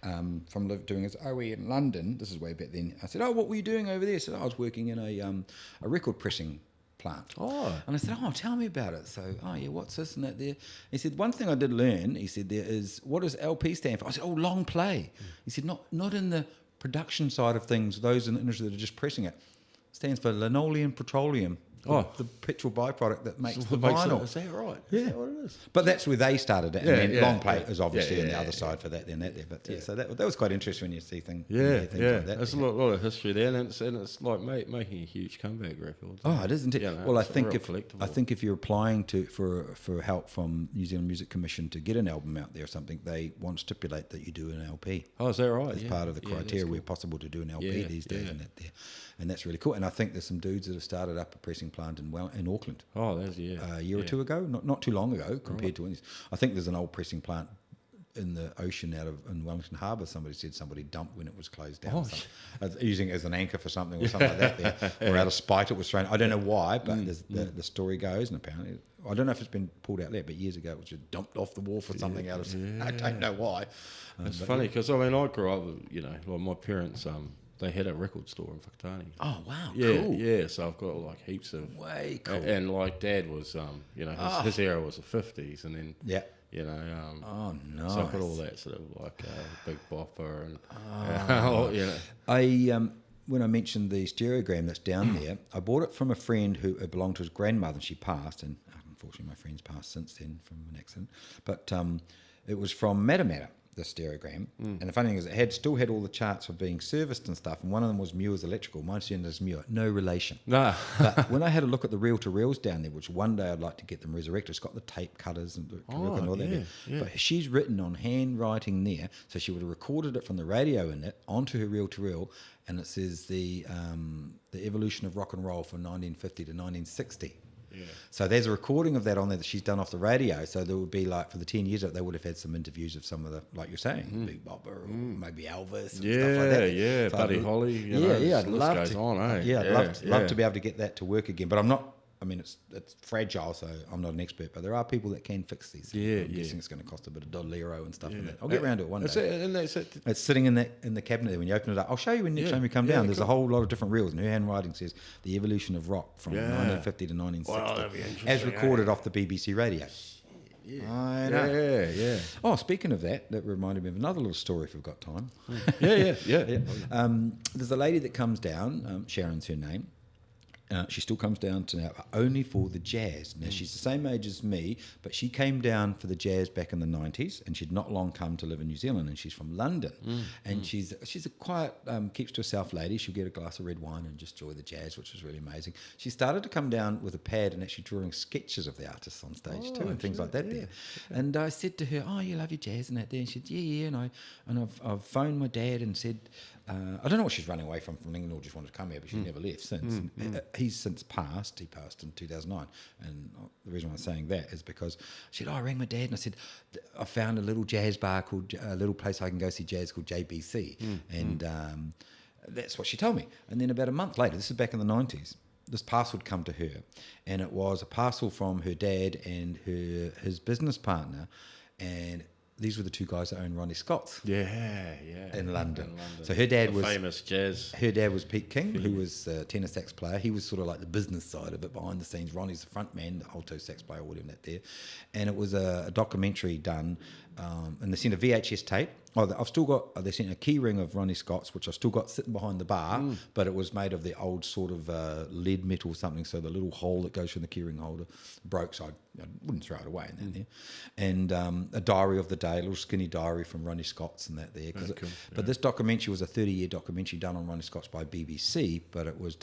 from doing his OE in London, this is way back then, I said, "Oh, what were you doing over there?" I said, "I was working in a record pressing plant." And I said, "Oh, tell me about it." So, what's this and that there? He said, "One thing I did learn," he said, "there is, what does LP stand for?" I said, "Oh, long play." He said, not in the production side of things, those in the industry that are just pressing it. Stands for linoleum petroleum. The petrol byproduct that makes the vinyl. Is that right? Yeah. Is that what it is? But that's where they started it. And then long play is obviously on the other side for that, then that there. But so that was quite interesting when you see things like that. There's a lot of history there, and it's like making a huge comeback record. It isn't it? Well, I think if you're applying for help from New Zealand Music Commission to get an album out there or something, they want to stipulate that you do an LP. Oh, is that right? It's part of the criteria where possible to do an LP these days and that there. And that's really cool. And I think there's some dudes that have started up a pressing plant in Auckland. Oh, that's A year or two ago, not too long ago compared to. I think there's an old pressing plant in the ocean in Wellington Harbour. Somebody dumped when it was closed down, using it as an anchor for something or something like that there, or out of spite it was thrown. I don't know why, but the story goes, and apparently, I don't know if it's been pulled out there, but years ago it was just dumped off the wharf or something I don't know why. It's funny because I grew up, like my parents, they had a record store in Whakatane. Oh wow, yeah, cool. Yeah, so I've got like heaps of way cool. And like Dad was, his era was the 50s, and then oh nice. So I've got all that sort of like Big Bopper and when I mentioned the stereogram that's down there, I bought it from a friend who belonged to his grandmother. She passed, and unfortunately my friend's passed since then from an accident. But it was from Matamata, the stereogram. And the funny thing is, it still had all the charts of being serviced and stuff, and one of them was Muir's Electrical. Mine is Muir, no relation. No. But when I had a look at the reel-to-reels down there, which one day I'd like to get them resurrected, it's got the tape cutters and all that. Yeah. But she's written on handwriting there, so she would have recorded it from the radio in it onto her reel-to-reel, and it says the evolution of rock and roll from 1950 to 1960. Yeah. So there's a recording of that on there that she's done off the radio. So there would be like, for the 10 years, they would have had some interviews of some of the, like you're saying, Big Bopper or maybe Elvis and stuff like that. Yeah, so Buddy Holly. I'd love to. I'd love to be able to get that to work again. But I'm not. I mean, it's fragile, so I'm not an expert. But there are people that can fix these things. I'm guessing it's going to cost a bit of $1 and stuff. And that. I'll get around to it one day. It's sitting in the cabinet there when you open it up. I'll show you when next time you come down. There's a whole lot of different reels, and her handwriting says the evolution of rock from 1950 to 1960, as recorded off the BBC radio. Yeah. I know. Yeah. Oh, speaking of that reminded me of another little story if we've got time. Yeah. There's a lady that comes down, Sharon's her name. She still comes down to now, only for the jazz. Now, she's the same age as me, but she came down for the jazz back in the 90s, and she'd not long come to live in New Zealand, and she's from London. And she's a quiet, keeps to herself lady. She'll get a glass of red wine and just enjoy the jazz, which is really amazing. She started to come down with a pad and actually drawing sketches of the artists on stage too, and things like that there. And I said to her, oh, you love your jazz and that there? And she said, yeah. And I've phoned my dad and said, I don't know what she's running away from England or just wanted to come here, but she's never left since. He's since passed. He passed in 2009. And the reason why I'm saying that is because she said, I rang my dad and I said, I found a little jazz bar called, a little place I can go see jazz called JBC. And that's what she told me. And then about a month later, this is back in the 90s, this parcel had come to her. And it was a parcel from her dad and his business partner. And these were the two guys that owned Ronnie Scott's. In London. So her dad was famous jazz. Her dad was Pete King, who was a tenor sax player. He was sort of like the business side of it, behind the scenes. Ronnie's the front man, the alto sax player, or whatever that there. And it was a documentary done, and they sent a VHS tape. I've still got. They sent a key ring of Ronnie Scott's, which I've still got sitting behind the bar, but it was made of the old sort of lead metal or something. So the little hole that goes from the key ring holder broke, so I wouldn't throw it away in there. And a diary of the day, a little skinny diary from Ronnie Scott's and that there. But this documentary was a 30-year documentary done on Ronnie Scott's by BBC, but it was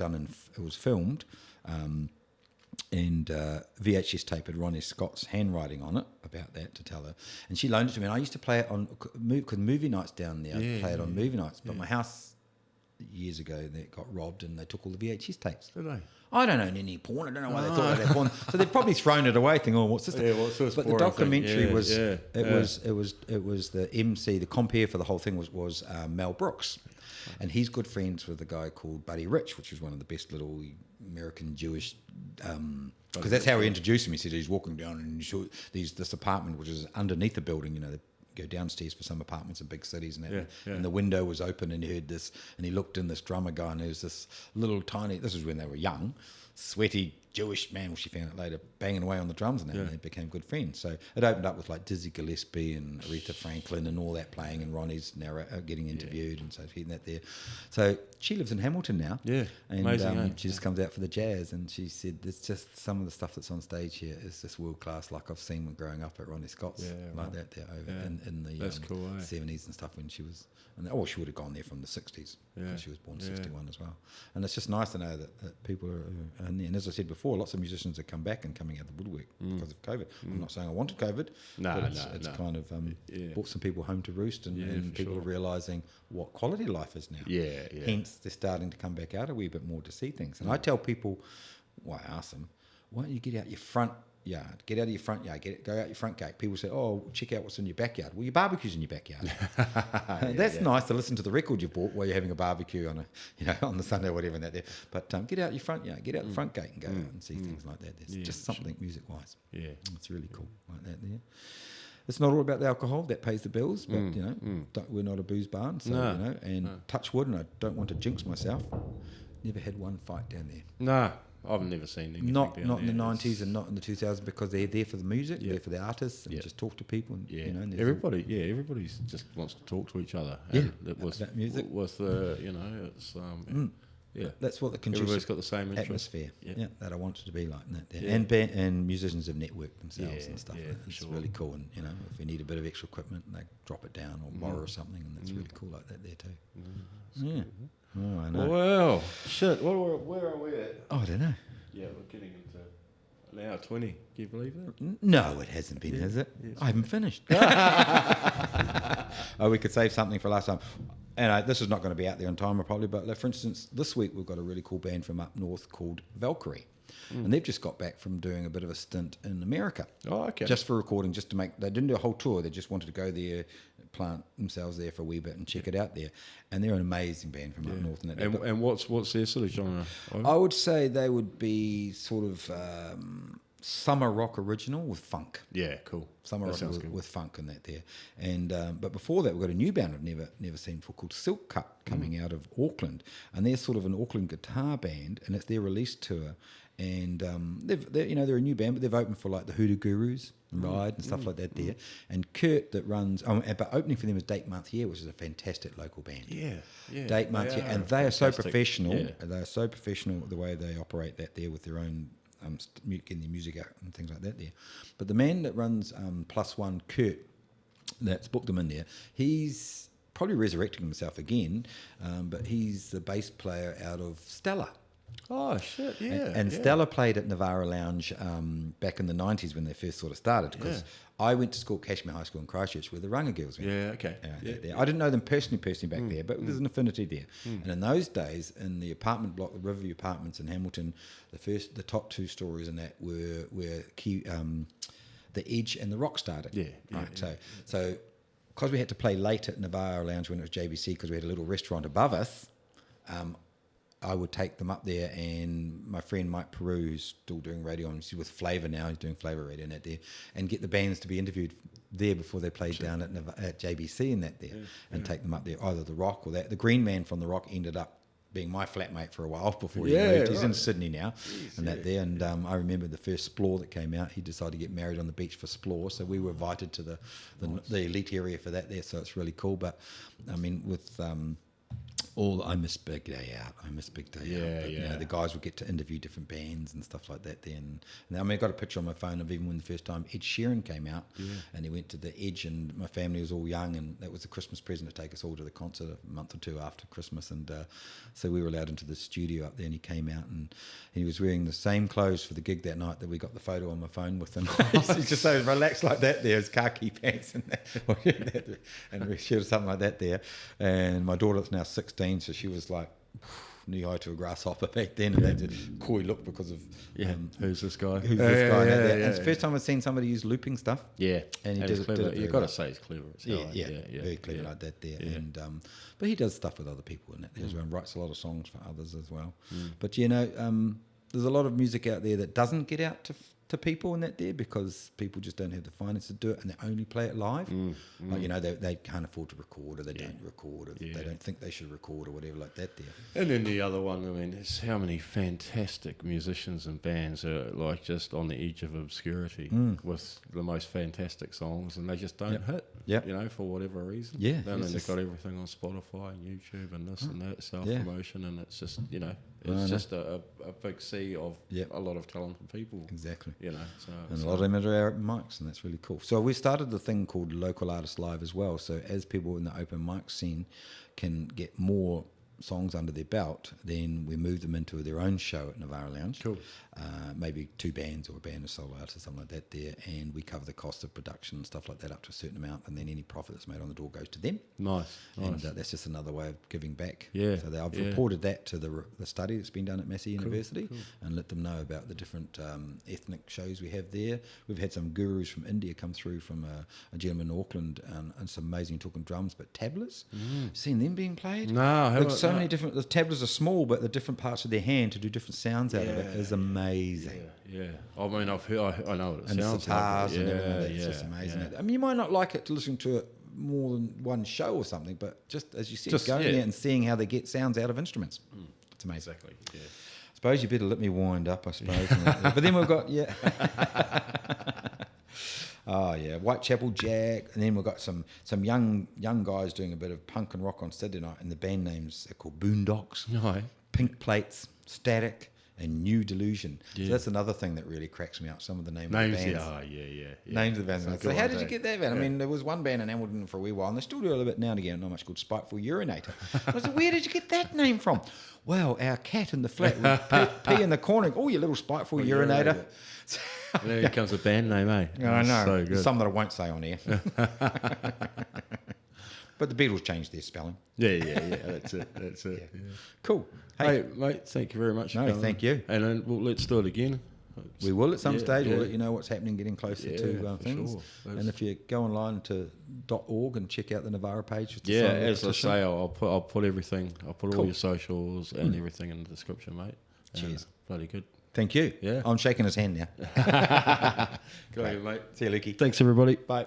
filmed. And VHS tape had Ronnie Scott's handwriting on it about that to tell her. And she loaned it to me. And I used to play it on, because movie nights down there, I'd play it on movie nights. But my house, years ago, they got robbed and they took all the VHS tapes. Did they? I don't own any porn. I don't know why they thought they had porn. So they'd probably thrown it away, thinking, "Oh, what's this?" What's this? But the documentary was the MC. The compere for the whole thing was Mel Brooks, and he's good friends with a guy called Buddy Rich, which was one of the best little American Jewish. Because that's how he introduced him. He said he's walking down and this apartment, which is underneath the building. They go downstairs for some apartments in big cities, and the window was open, and he heard this, and he looked in, this drummer guy, and there was this little tiny. This was when they were young, sweaty Jewish man, which she found out later, banging away on the drums, and they became good friends. So it opened up with like Dizzy Gillespie and Aretha Franklin and all that playing, and Ronnie's getting interviewed, and so hearing that there. So she lives in Hamilton now, and amazing, she just comes out for the jazz, and she said there's just some of the stuff that's on stage here is just world class, like I've seen when growing up at Ronnie Scott's, that there over in the cool, 70s and stuff when she was, she would have gone there from the 60s because she was born 61 as well. And it's just nice to know that people are in there. And as I said before, lots of musicians have come back and coming out of the woodwork because of COVID. I'm not saying I wanted COVID, but it's kind of brought some people home to roost, and people are realising what quality life is now. Hence, they're starting to come back out a wee bit more to see things. And I tell people, Well, I asked them, why don't you get out your front yard? Go out your front gate. People say, oh, check out what's in your backyard. Well, your barbecue's in your backyard. That's nice to listen to the record you bought while you're having a barbecue on on the Sunday or whatever and that there. But get out your front yard, get out the front gate and go out and see things like that. There's just something music-wise. Yeah. It's really cool like that there. It's not all about the alcohol that pays the bills, but we're not a booze barn, so touch wood, and I don't want to jinx myself. Never had one fight down there. No, I've never seen anything not down in the 90s and not in the 2000s, because they're there for the music, they're for the artists, and just talk to people. And, and everybody just wants to talk to each other. About music. With it's that's what the everybody's got the same interest. Atmosphere. That I want it to be like that. There. And musicians have networked themselves and stuff. It's really cool. And if we need a bit of extra equipment, they drop it down or borrow something, and that's really cool like that there too. Cool. Oh, I know. Well, shit. Where are we at? Oh, I don't know. Yeah, we're getting into an hour 20. Can you believe that? No, it hasn't been, has it? I haven't finished. We could save something for last time. And this is not going to be out there on time, probably. But for instance, this week we've got a really cool band from up north called Valkyrie. And they've just got back from doing a bit of a stint in America. Oh, okay. Just for recording, just to make... They didn't do a whole tour. They just wanted to go there, plant themselves there for a wee bit and check it out there. And they're an amazing band from up north. And what's their sort of genre? I would say they would be sort of summer rock original with funk. Yeah, cool. Summer rock with funk and that there. And but before that, we've got a new band I've never seen before called Silk Cut coming out of Auckland. And they're sort of an Auckland guitar band, and it's their release tour. And they're a new band, but they've opened for like the Hoodoo Gurus and Ride and stuff like that there. And Kurt that runs, but opening for them is Date Month Year, which is a fantastic local band. Yeah. Date Month Year, and they are so professional. Yeah. They are so professional the way they operate that there with their own getting their music out and things like that there. But the man that runs Plus One, Kurt, that's booked them in there, he's probably resurrecting himself again, but he's the bass player out of Stella. Oh, shit, yeah. And Stella played at Nivara Lounge back in the 90s when they first sort of started, because I went to school at Cashmere High School in Christchurch where the Runga Girls went. Yeah, okay. I didn't know them personally back there, but there's an affinity there. And in those days, in the apartment block, the Riverview Apartments in Hamilton, the top two stories in that were where the Edge and the Rock started. So because we had to play late at Nivara Lounge when it was JBC, because we had a little restaurant above us, I would take them up there, and my friend Mike Peru, who's still doing radio, and he's with Flavour now, he's doing Flavour radio and that there, and get the bands to be interviewed there before they played down at JBC and that there, and take them up there, either the Rock or that. The Green Man from the Rock ended up being my flatmate for a while before he moved. He's in Sydney now. And that there, and I remember the first Splore that came out, he decided to get married on the beach for Splore, so we were invited to the elite area for that there, so it's really cool. But I mean, with I miss Big Day Out. But, the guys would get to interview different bands and stuff like that then. And I mean, I got a picture on my phone of even when the first time Ed Sheeran came out, and he went to the Edge, and my family was all young, and that was a Christmas present to take us all to the concert a month or two after Christmas. And so we were allowed into the studio up there, and he came out, and he was wearing the same clothes for the gig that night that we got the photo on my phone with him. He's just so relaxed like that there, his khaki pants and that, and we shared something like that there. And my daughter that's now 16, so she was like knee high to a grasshopper back then, and they did coy look because of who's this guy? And it's the first time I've seen somebody use looping stuff. Yeah, and he did it. You've got to say he's clever. Very clever like that there. Yeah. And but he does stuff with other people and that there as well, and writes a lot of songs for others as well. But there's a lot of music out there that doesn't get out to people in that there because people just don't have the finance to do it, and they only play it live. Like they can't afford to record, or they don't record, or they don't think they should record, or whatever like that there. And then the other one, I mean, it's how many fantastic musicians and bands are like just on the edge of obscurity with the most fantastic songs, and they just don't hit. For whatever reason. Then they've got everything on Spotify and YouTube and this and that, self-promotion, and it's just it's just a big sea of a lot of talented people. Exactly. And a lot of them are open mics, and that's really cool. So we started the thing called Local Artists Live as well. So as people in the open mic scene can get more songs under their belt, then we move them into their own show at Nivara Lounge. Cool. Maybe 2 bands or a band of solo artists or something like that there, and we cover the cost of production and stuff like that up to a certain amount, and then any profit that's made on the door goes to them. Nice. And that's just another way of giving back. Yeah. So I've reported that to the study that's been done at Massey University, and let them know about the different ethnic shows we have there. We've had some gurus from India come through, from a gentleman in Auckland, and some amazing talking drums, but tablas. Seen them being played? No, Look, so many different. The tablas are small, but the different parts of their hand to do different sounds out of it is amazing. Yeah. I mean, I've heard. I know what it And the sounds sitars like. and everything like that. It's just amazing. I mean, you might not like it to listen to it more than one show or something, but just as you said, going there and seeing how they get sounds out of instruments. It's amazing. Exactly. Yeah. I suppose you better let me wind up, I suppose. But then we've got, oh yeah, Whitechapel Jack, and then we've got some young guys doing a bit of punk and rock on Saturday night, and the band names are called Boondocks, No. Pink Plates, Static, and New Delusion. So that's another thing that really cracks me up. Some of the names of the bands. Names of the bands. So how did you get that band? I mean, there was one band in Hamilton for a wee while, and they still do a little bit now and again, not much, called Spiteful Urinator. I said, where did you get that name from? Well, our cat in the flat would pee in the corner. Oh, you little spiteful urinator. And then here comes a band name, eh? I know. So good. Some that I won't say on air. But the Beatles changed their spelling. Yeah. That's it. Yeah. Cool. Hey, mate, thank you very much. No, thank you. And then let's do it again. We will at some stage. We'll let you know what's happening, getting closer to things. Sure. And if you go online to .org and check out the Nivara page. As I say, I'll put everything. I'll put all your socials and everything in the description, mate. Cheers. Bloody good. Thank you. Yeah. I'm shaking his hand now. Go ahead, mate. See you, Lukey. Thanks, everybody. Bye.